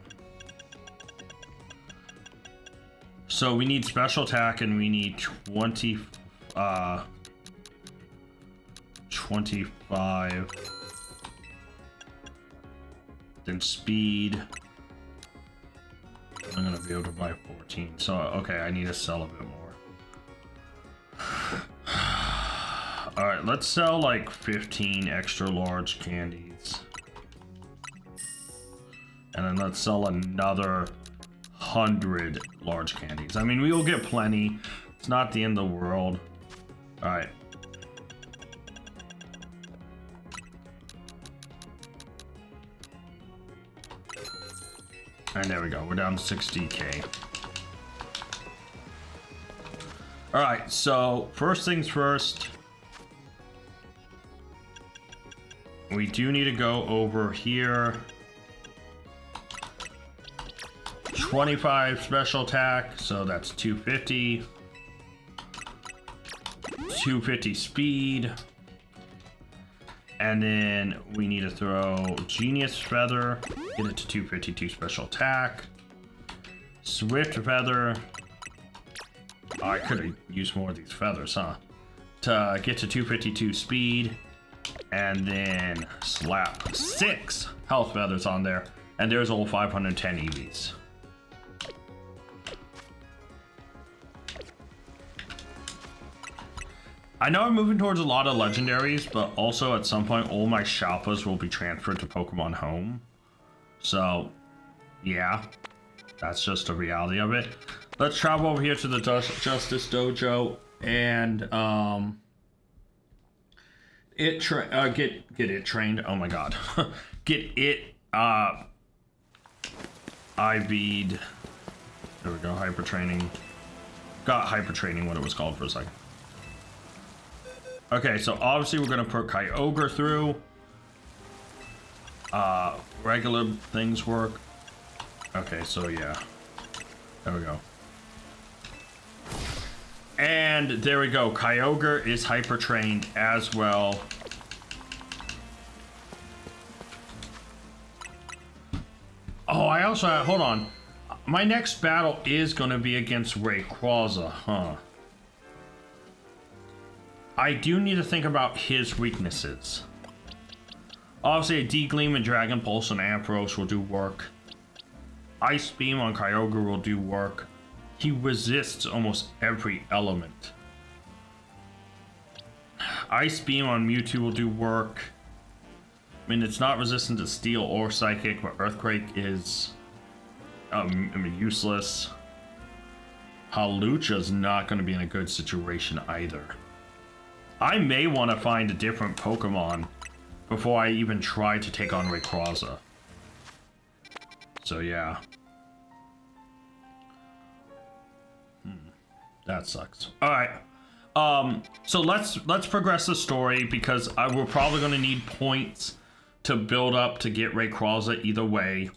So we need special attack and we need 25. Then speed. I'm gonna be able to buy 14. So, okay, I need to sell a bit more. Alright, let's sell like 15 extra large candies. And then let's sell another 100 large candies. I mean, we will get plenty. It's not the end of the world. All right. And there we go. We're down to 60K. All right. So first things first. We do need to go over here. 25 special attack, so that's 250. 250 speed. And then we need to throw Genius Feather, get it to 252 special attack. Swift Feather. Oh, I could have used more of these feathers, huh? To get to 252 speed. And then slap 6 health feathers on there. And there's all 510 EVs. I know I'm moving towards a lot of legendaries, but also at some point all my Shalpas will be transferred to Pokemon Home. So, yeah, that's just the reality of it. Let's travel over here to the Justice Dojo and get it trained. Oh my god, get it IV'd. There we go. Hyper training. Got hyper training, what it was called for a second. Okay, so obviously we're gonna put Kyogre through. Regular things work. Okay, so yeah. There we go. And there we go. Kyogre is hyper trained as well. Oh, I also hold on. My next battle is gonna be against Rayquaza, huh? I do need to think about his weaknesses. Obviously, a D-Gleam and Dragon Pulse and Ampharos will do work. Ice Beam on Kyogre will do work. He resists almost every element. Ice Beam on Mewtwo will do work. I mean, it's not resistant to Steel or Psychic, but Earthquake is useless. Hawlucha's not going to be in a good situation either. I may want to find a different Pokemon before I even try to take on Rayquaza. So yeah. That sucks. Alright. So let's progress the story because we're probably going to need points to build up to get Rayquaza either way.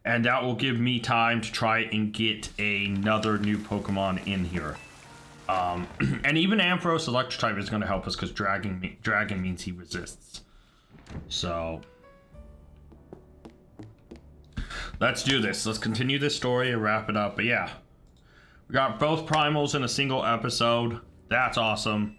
And that will give me time to try and get another new Pokemon in here. And even Ampharos Electric type is going to help us because dragon means he resists. So let's do this. Let's continue this story and wrap it up. But yeah, we got both primals in a single episode. That's awesome.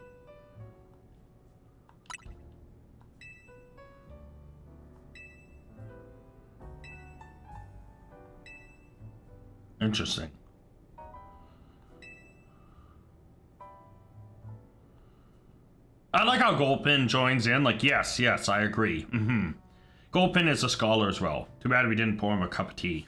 Interesting. I like how Gulpin joins in. Like, yes, I agree. Gulpin is a scholar as well. Too bad we didn't pour him a cup of tea.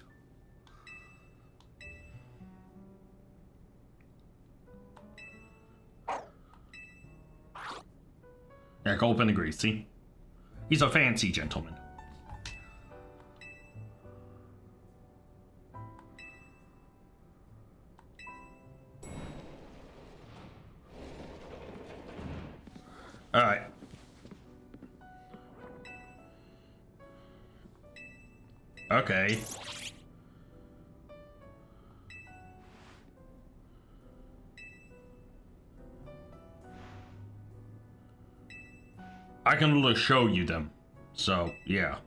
Yeah, Gulpin agrees, see? He's a fancy gentleman. Alright. Okay. I can literally show you them. So, yeah.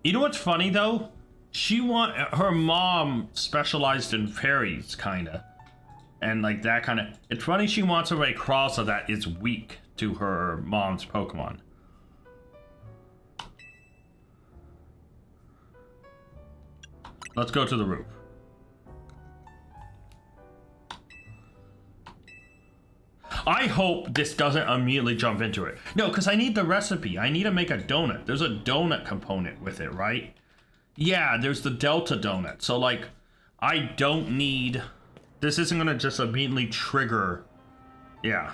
You know what's funny though? Her mom specialized in fairies, kinda. And like that kinda, it's funny she wants a Rayquaza that is weak to her mom's Pokemon. Let's go to the roof. I hope this doesn't immediately jump into it. No, because I need the recipe. I need to make a donut. There's a donut component with it, right? Yeah, there's the Delta donut. So, like, I don't need... This isn't going to just immediately trigger... Yeah.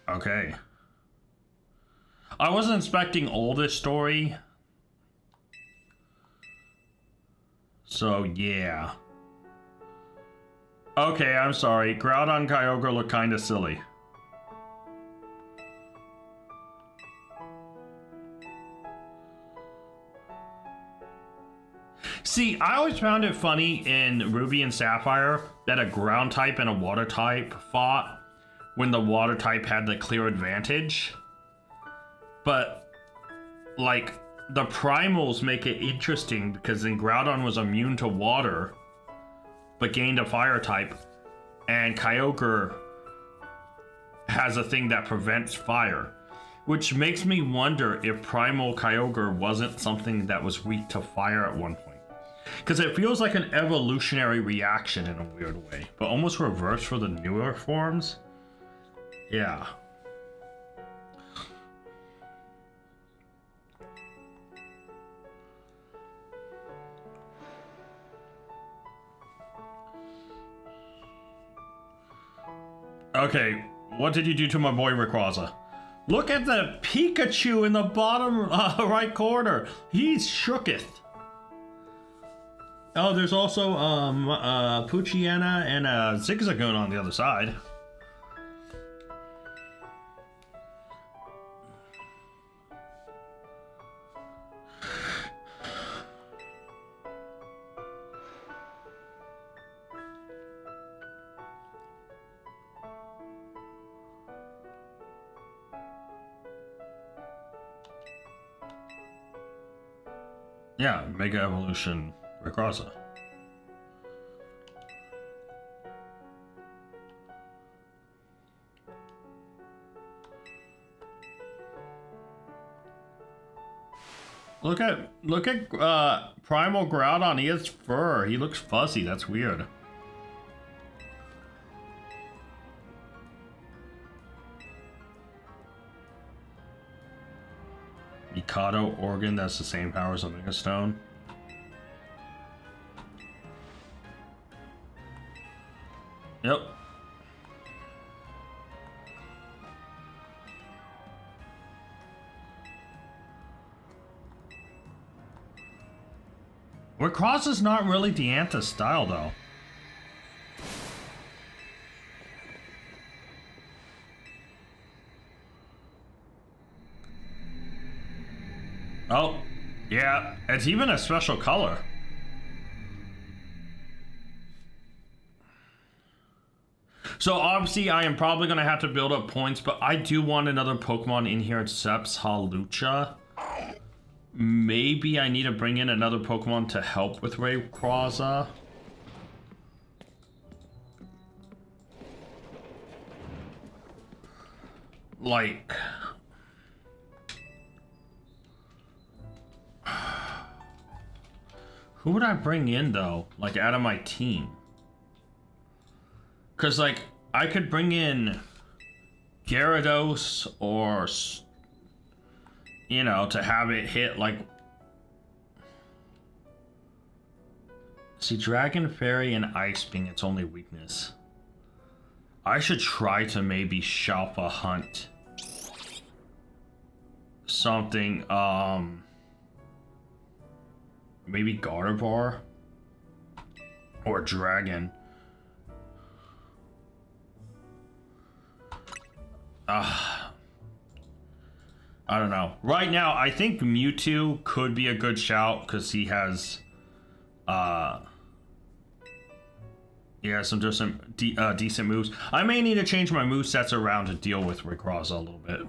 Okay. I wasn't expecting all this story. So, yeah. Okay, I'm sorry. Groudon and Kyogre look kinda silly. See, I always found it funny in Ruby and Sapphire that a ground type and a water type fought when the water type had the clear advantage. But, like, the primals make it interesting because then Groudon was immune to water but gained a fire type, and Kyogre has a thing that prevents fire, which makes me wonder if Primal Kyogre wasn't something that was weak to fire at one point. Because it feels like an evolutionary reaction in a weird way, but almost reversed for the newer forms. Yeah. Okay, what did you do to my boy Rayquaza? Look at the Pikachu in the bottom right corner. He's shooketh. Oh, there's also Poochyena and Zigzagoon on the other side. Yeah, Mega Evolution Rayquaza. Look at Primal Groudon. He has fur. He looks fuzzy. That's weird. Mikado organ, that's the same power as a Mega Stone. Yep. Rayquaza's not really Diantha style, though. Oh, yeah, it's even a special color. So obviously I am probably going to have to build up points, but I do want another Pokemon in here except Halucha. Maybe I need to bring in another Pokemon to help with Rayquaza. Like... who would I bring in, though? Like, out of my team? Because, like, I could bring in Gyarados or, you know, to have it hit, like... See, Dragon, Fairy, and Ice being its only weakness. I should try to maybe Shalpa Hunt something, maybe Gardevoir or Dragon. I don't know. Right now, I think Mewtwo could be a good shout because he has some decent moves. I may need to change my movesets around to deal with Rayquaza a little bit.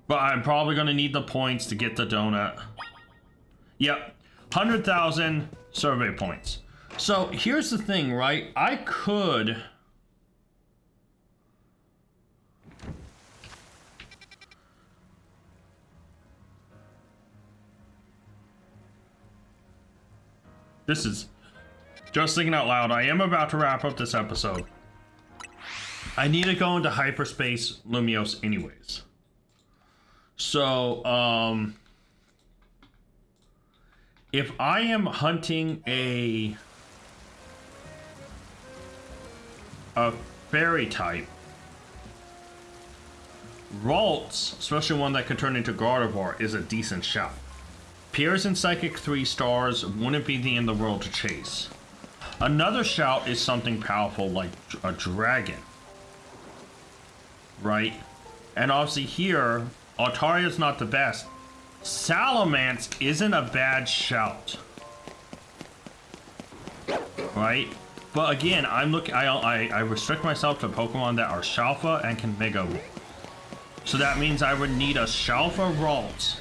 But I'm probably going to need the points to get the donut. Yep. 100,000 survey points. So here's the thing, right? I could... This is... just thinking out loud, I am about to wrap up this episode. I need to go into hyperspace Lumiose anyways. So, if I am hunting a fairy type, Ralts, especially one that could turn into Gardevoir, is a decent shot. Piers and Psychic 3 stars wouldn't be the end of the world to chase. Another shout is something powerful like a dragon, right? And obviously here, Altaria's not the best. Salamence isn't a bad shout, right? But again, I'm looking. I restrict myself to Pokemon that are Shalfa and can Mega Evolve. So that means I would need a Shalfa Ralt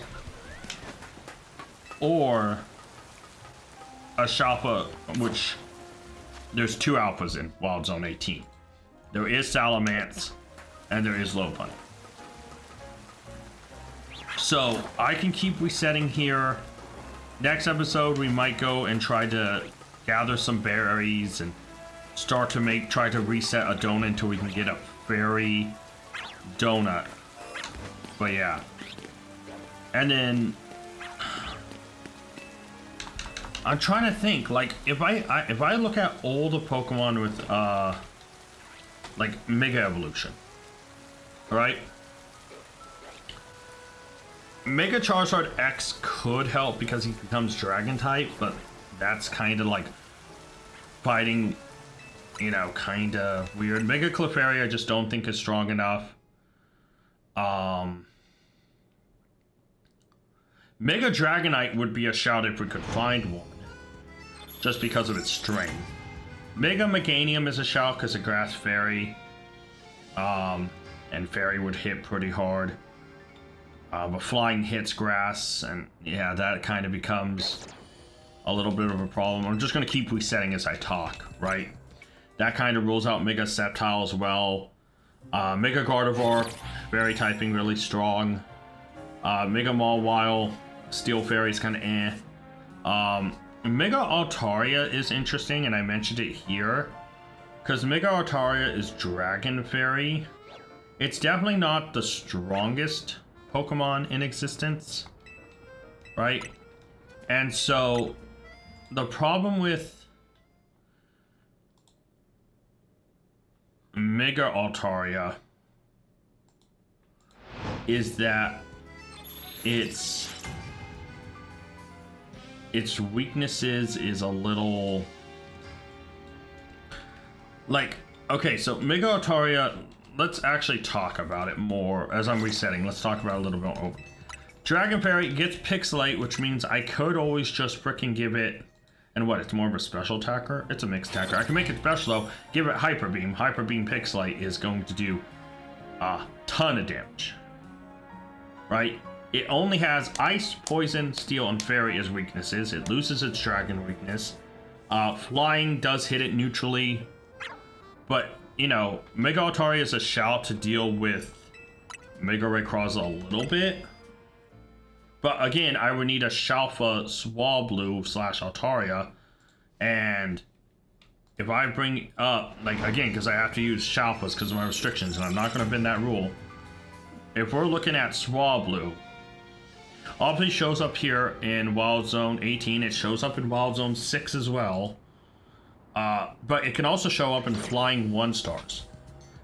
or a Shalfa, which there's two alphas in Wild Zone 18. There is Salamence and there is Lopunny. So I can keep resetting here. Next episode, we might go and try to gather some berries and start to try to reset a donut until we can get a fairy donut. But yeah. And then I'm trying to think, like, if I look at all the Pokemon with like Mega Evolution, right? Mega Charizard X could help because he becomes Dragon type, but that's kind of like fighting, you know, kind of weird. Mega Clefairy I just don't think is strong enough. Mega Dragonite would be a shout if we could find one, just because of its strength. Mega Meganium is a shout because of Grass Fairy, and Fairy would hit pretty hard. But Flying hits Grass, and yeah, that kind of becomes a little bit of a problem. I'm just going to keep resetting as I talk, right? That kind of rules out Mega Sceptile as well. Mega Gardevoir, Fairy typing really strong. Mega Mawile, Steel Fairy is kind of eh. Mega Altaria is interesting, and I mentioned it here, because Mega Altaria is Dragon Fairy. It's definitely not the strongest Pokemon in existence, right? And so the problem with Mega Altaria is that its weaknesses is a little like, okay, so Mega Altaria, let's actually talk about it more as I'm resetting. Let's talk about it a little bit more. Dragon Fairy gets Pixelate, which means I could always just freaking give it, and what, it's more of a special attacker? It's a mixed attacker. I can make it special though, give it Hyper Beam. Hyper Beam Pixelate is going to do a ton of damage, right? It only has Ice, Poison, Steel, and Fairy as weaknesses. It loses its Dragon weakness. Flying does hit it neutrally, but, you know, Mega Altaria is a shout to deal with Mega Rayquaza a little bit. But again, I would need a Shalfa Swablu / Altaria, and if I bring up, like, again, because I have to use Shalfas because of my restrictions, and I'm not going to bend that rule. If we're looking at Swablu, obviously shows up here in Wild Zone 18. It shows up in Wild Zone 6 as well. But it can also show up in Flying 1-stars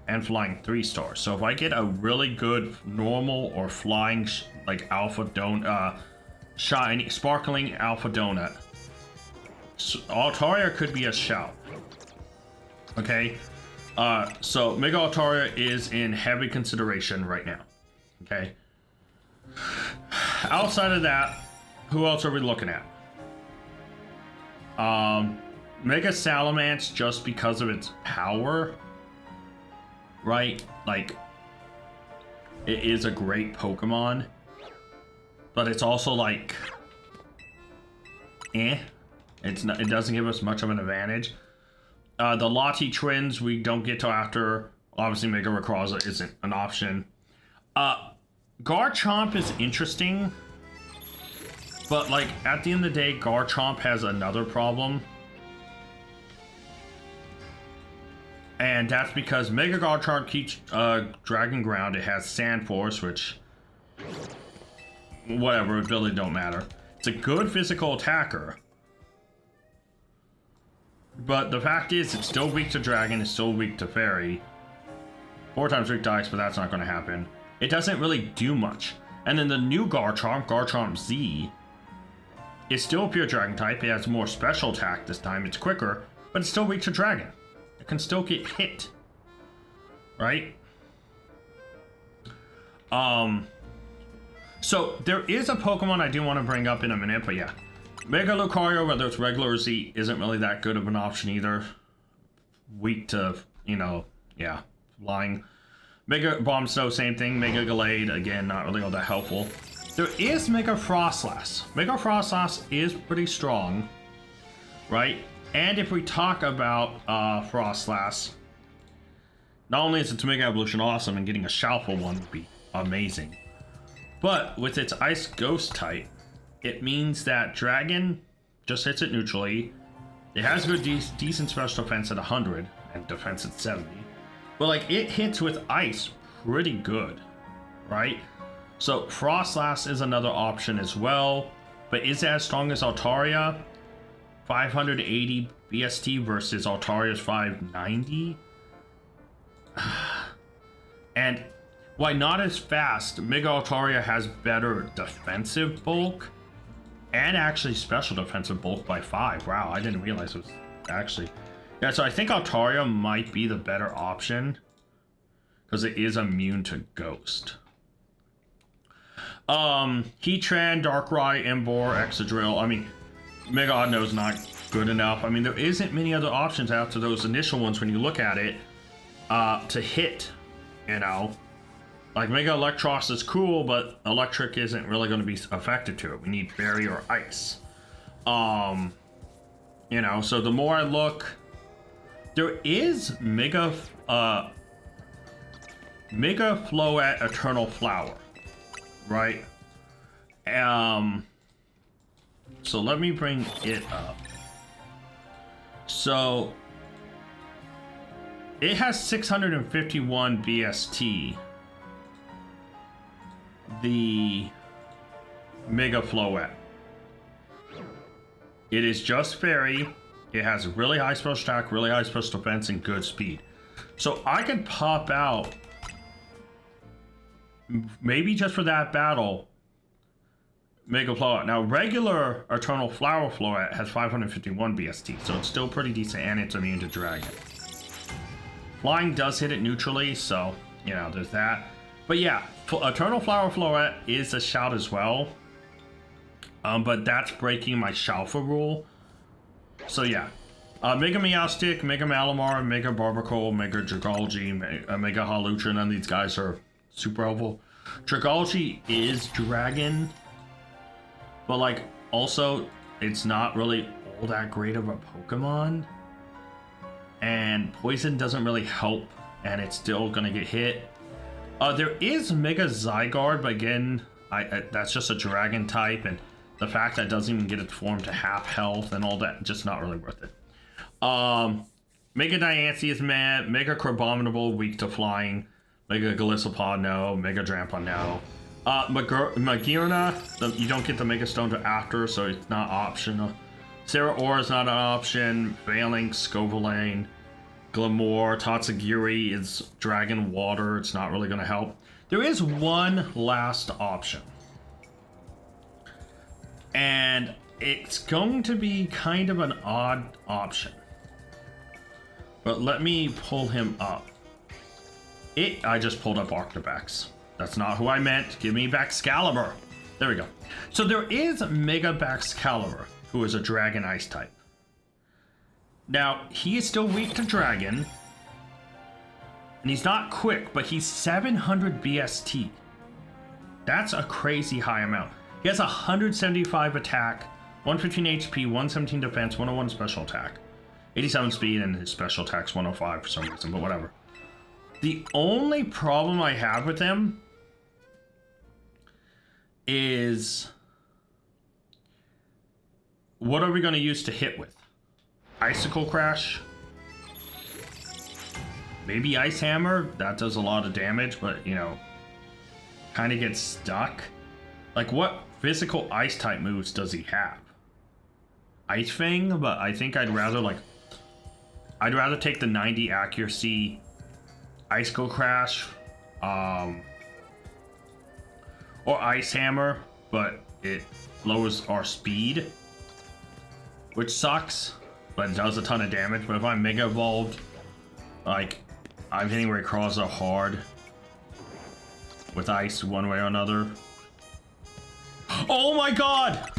and Flying 3-stars. So if I get a really good normal or flying like Alpha Donut, shiny, sparkling Alpha Donut, Altaria could be a shout. Okay, so Mega Altaria is in heavy consideration right now. Okay. Outside of that, who else are we looking at? Mega Salamence, just because of its power, right? Like, it is a great Pokemon, but it's also like, it's not, it doesn't give us much of an advantage. The Lati twins we don't get to after. Obviously, Mega Rayquaza isn't an option. Garchomp is interesting, but like at the end of the day, Garchomp has another problem. And that's because Mega Garchomp keeps Dragon Ground. It has Sand Force, which, whatever, ability don't matter. It's a good physical attacker. But the fact is, it's still weak to Dragon, it's still weak to Fairy. 4 times weak to Ice, but that's not going to happen. It doesn't really do much. And then the new Garchomp, Garchomp Z, is still a pure Dragon type. It has more special attack this time. It's quicker, but it's still weak to Dragon. It can still get hit, right? So there is a Pokemon I do want to bring up in a minute, but yeah. Mega Lucario, whether it's regular or Z, isn't really that good of an option either. Weak to, you know, yeah, flying. Mega Bombstow, same thing. Mega Gallade, again, not really all that helpful. There is Mega Frostlass. Mega Frostlass is pretty strong, right? And if we talk about Frostlass, not only is its Mega Evolution awesome, and getting a Shalfa one would be amazing, but with its Ice Ghost type, it means that Dragon just hits it neutrally. It has good decent special defense at 100 and defense at 70. But like, it hits with Ice pretty good, right? So Frostlass is another option as well. But is it as strong as Altaria? 580 BST versus Altaria's 590? And why not as fast? Mega Altaria has better defensive bulk and actually special defensive bulk by 5. Wow, I didn't realize it was actually... Yeah, so I think Altaria might be the better option because it is immune to Ghost. Heatran, Darkrai, Emboar, Excadrill. I mean, Mega Audino's not good enough. I mean, there isn't many other options after those initial ones when you look at it to hit, you know. Like, Mega Electros is cool, but Electric isn't really going to be effective to it. We need Fairy or Ice. You know, so the more I look... There is Mega Float Eternal Flower, right? So let me bring it up. So it has 651 BST. The Mega Float. It is just Fairy. It has really high special attack, really high special defense, and good speed. So I could pop out, maybe just for that battle, Mega Floret. Now, regular Eternal Flower Floret has 551 BST, so it's still pretty decent, and it's immune to Dragon. Flying does hit it neutrally, so, you know, there's that. But yeah, Eternal Flower Floret is a shout as well. But that's breaking my Shalfa rule. So yeah. Mega Meowstic, Mega Malamar, Mega Barbacle, Mega Dragalge, Mega Hawlucha, none of these guys are super helpful. Dragalge is Dragon. But like, also, it's not really all that great of a Pokemon. And Poison doesn't really help, and it's still gonna get hit. There is Mega Zygarde, but again, that's just a Dragon type, and the fact that it doesn't even get its form to half health and all that, just not really worth it. Mega Diancie is mad, Mega Crabominable, weak to flying, Mega Golisopod, no, Mega Drampa, no. Magearna, you don't get the Mega Stone to after, so it's not optional. Zeraora is not an option. Phalanx, Scovillain, Glamour, Tatsugiri is Dragon Water. It's not really going to help. There is one last option. And it's going to be kind of an odd option. But let me pull him up. I just pulled up Arctobax. That's not who I meant. Give me Baxcalibur. There we go. So there is Mega Baxcalibur, who is a Dragon Ice type. Now, he is still weak to Dragon. And he's not quick, but he's 700 BST. That's a crazy high amount. He has 175 attack, 115 HP, 117 defense, 101 special attack, 87 speed, and his special attack's 105 for some reason, but whatever. The only problem I have with him is, what are we going to use to hit with? Icicle Crash? Maybe Ice Hammer? That does a lot of damage, but, you know, kind of gets stuck. Like, what physical ice type moves does he have? Ice Fang? But I think I'd rather, like, I'd rather take the 90 accuracy Icicle Crash, or Ice Hammer, but it lowers our speed, which sucks, but it does a ton of damage. But if I'm Mega Evolved, like, I'm hitting Rayquaza hard with Ice one way or another. Oh my god!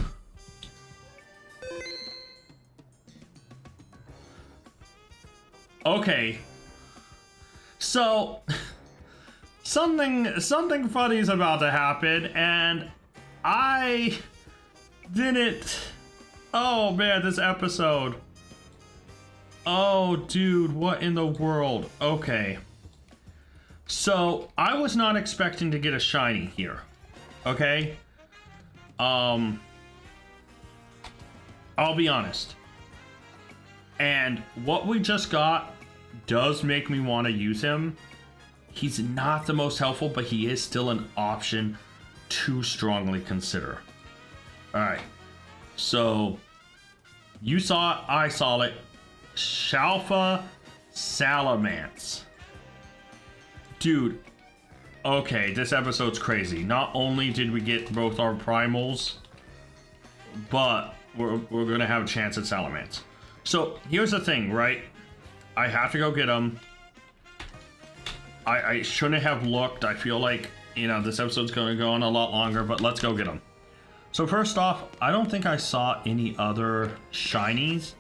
Okay. So, something funny is about to happen, and I didn't... Oh man, this episode. Oh dude, what in the world? Okay. So, I was not expecting to get a shiny here. Okay? I'll be honest. And what we just got does make me want to use him. He's not the most helpful, but he is still an option to strongly consider. Alright. So, you saw it, I saw it. Shalfa Salamence. Dude, okay, this episode's crazy. Not only did we get both our primals, but we're gonna have a chance at Salamence. So, here's the thing, right? I have to go get him. I shouldn't have looked. I feel like, you know, this episode's gonna go on a lot longer, but let's go get him. So first off, I don't think I saw any other shinies,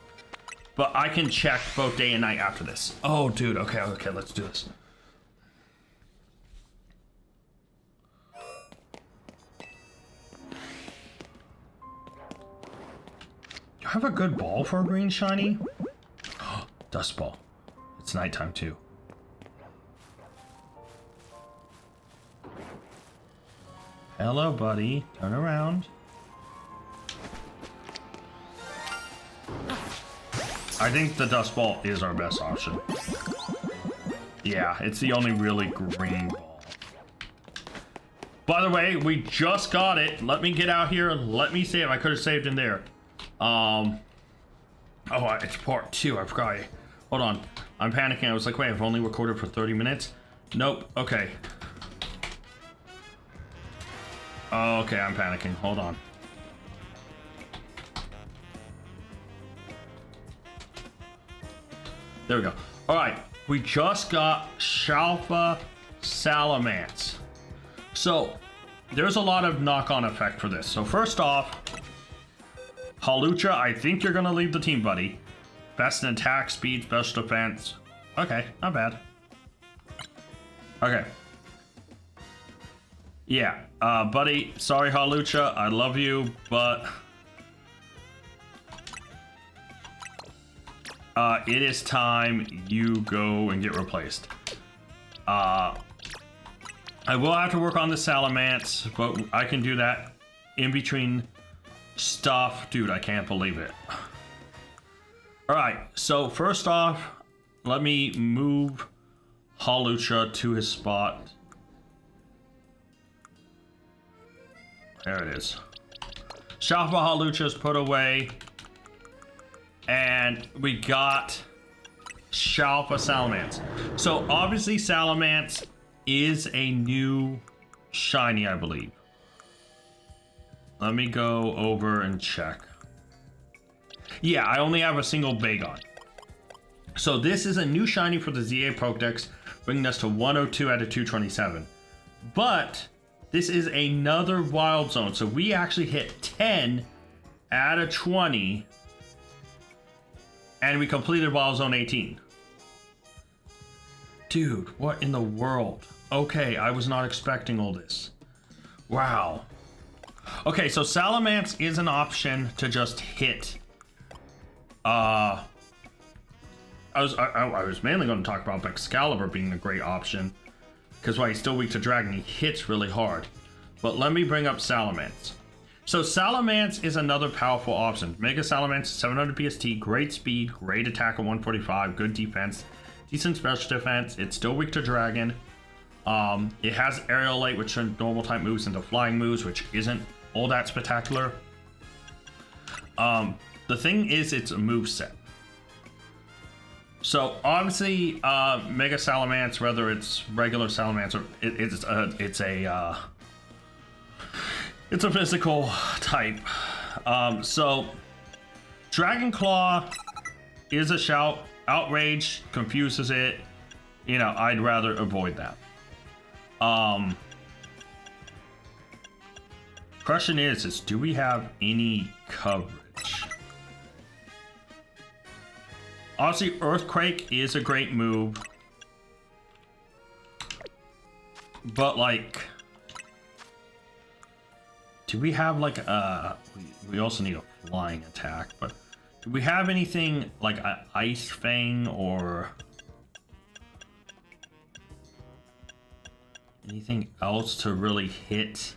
but I can check both day and night after this. Oh, dude, okay, let's do this. You have a good ball for a green shiny? Dust Ball. It's nighttime too. Hello, buddy. Turn around. I think the Dust Ball is our best option. Yeah, it's the only really green ball. By the way, we just got it. Let me get out here. Let me save. I could have saved in there. Oh, it's part 2. I forgot. Hold on. I'm panicking. I was like, wait, I've only recorded for 30 minutes? Nope. Okay. Oh, okay, I'm panicking. Hold on. There we go. All right, we just got Shalpa Salamence. So there's a lot of knock-on effect for this. So first off, Hawlucha, I think you're gonna leave the team, buddy. Best in attack, speed, special defense. Okay, not bad. Okay. Yeah, buddy, sorry Hawlucha, I love you, but it is time you go and get replaced. I will have to work on the Salamence, but I can do that in between stuff. Dude, I can't believe it. Alright, so first off, let me move Hawlucha to his spot. There it is. Shalpa Hawlucha is put away. And we got Shalpa Salamence. So obviously Salamence is a new shiny, I believe. Let me go over and check. Yeah, I only have a single Bagon. So this is a new shiny for the ZA Pokedex, bringing us to 102 out of 227. But this is another Wild Zone, so we actually hit 10 out of 20, and we completed Wild Zone 18. Dude, what in the world? Okay, I was not expecting all this. Wow. Okay, so Salamence is an option to just hit. I was mainly going to talk about Excalibur being a great option, because while he's still weak to Dragon, he hits really hard. But let me bring up Salamence. So Salamence is another powerful option. Mega Salamence, 700 PST, great speed, great attack at 145, good defense, decent special defense. It's still weak to Dragon. It has Aerial Light, which turns normal type moves into flying moves, which isn't all that spectacular. The thing is, it's a moveset. So obviously, Mega Salamence, whether it's regular Salamence or it's a physical type. So Dragon Claw is a shout. Outrage confuses it. You know, I'd rather avoid that. Question is do we have any coverage? Obviously, Earthquake is a great move, but like, do we have like we also need a flying attack, but do we have anything like an Ice Fang or anything else to really hit?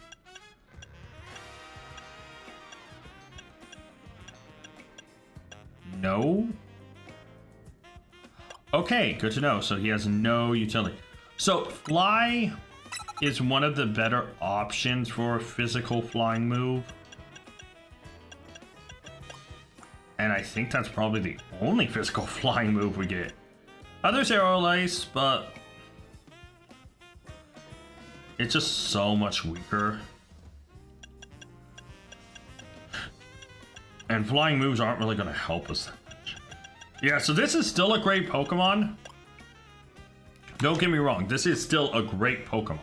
No? Okay, good to know. So he has no utility. So Fly is one of the better options for a physical flying move. And I think that's probably the only physical flying move we get. Others are Aerial Ice, but it's just so much weaker. And flying moves aren't really going to help us that much. Yeah, so this is still a great Pokemon. Don't get me wrong, this is still a great Pokemon.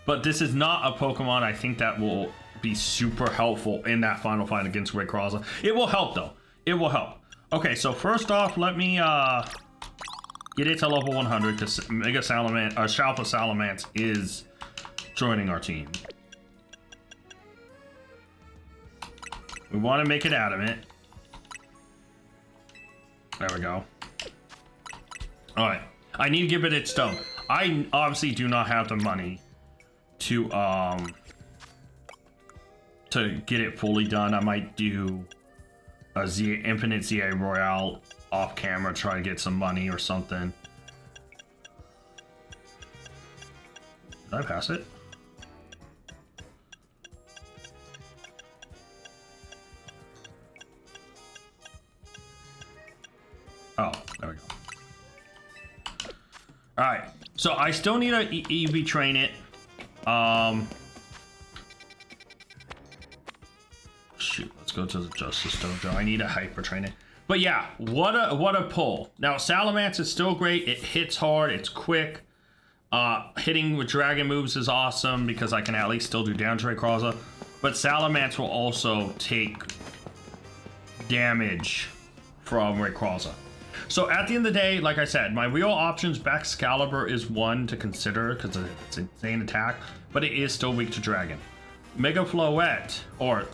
But this is not a Pokemon I think that will be super helpful in that final fight against Rayquaza. It will help though. It will help. Okay, so first off, let me get it to level 100 because Mega Salamence, Shalpa Salamence is joining our team. We want to make it adamant. There we go. Alright. I need to give it its stone. I obviously do not have the money to get it fully done. I might do a Infinite ZA Royale off camera, try to get some money or something. Did I pass it? Oh, there we go. Alright, so I still need to EV train it. Shoot, let's go to the Justice Dojo. I need a hyper training. But yeah, what a pull. Now, Salamence is still great. It hits hard. It's quick. Hitting with dragon moves is awesome because I can at least still do damage to Rayquaza. But Salamence will also take damage from Rayquaza. So at the end of the day, like I said, my real options, Excalibur is one to consider because it's an insane attack, but it is still weak to dragon. Mega Floette, or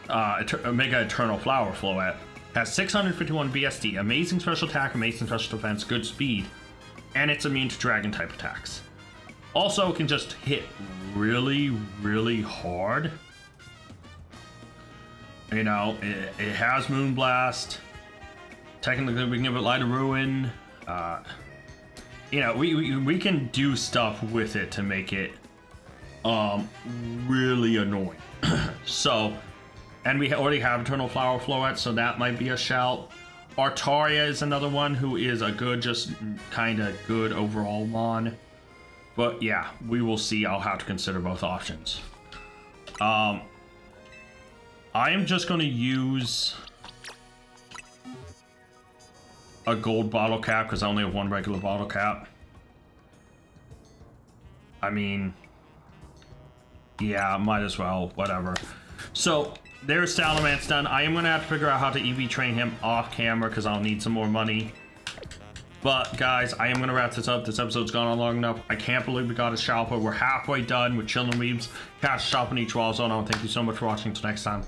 Mega Eternal Flower Floette, has 651 BSD, amazing special attack, amazing special defense, good speed, and it's immune to dragon type attacks. Also, it can just hit really, really hard. You know, it has Moonblast. Technically, we can give it Light of Ruin. You know, we can do stuff with it to make it really annoying. So, and we already have Eternal Flower Floette, so that might be a shout. Artaria is another one who is a good, just kind of good overall mon. But yeah, we will see. I'll have to consider both options. I am just going to use a gold bottle cap because I only have one regular bottle cap. I mean, yeah, might as well, whatever. So there's Salamence done. I am going to have to figure out how to EV train him off camera because I'll need some more money. But guys, I am going to wrap this up. This episode's gone on long enough. I can't believe we got a Shalpa. We're halfway done with Chillin' Weebs. Catch Shalpa in each wall zone. Thank you so much for watching. Until next time,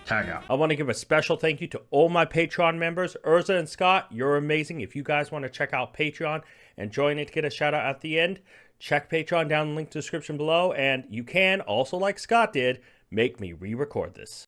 tag out. I want to give a special thank you to all my Patreon members. Urza and Scott, you're amazing. If you guys want to check out Patreon and join it to get a shout out at the end, check Patreon down in the link description below. And you can also, like Scott did, make me re-record this.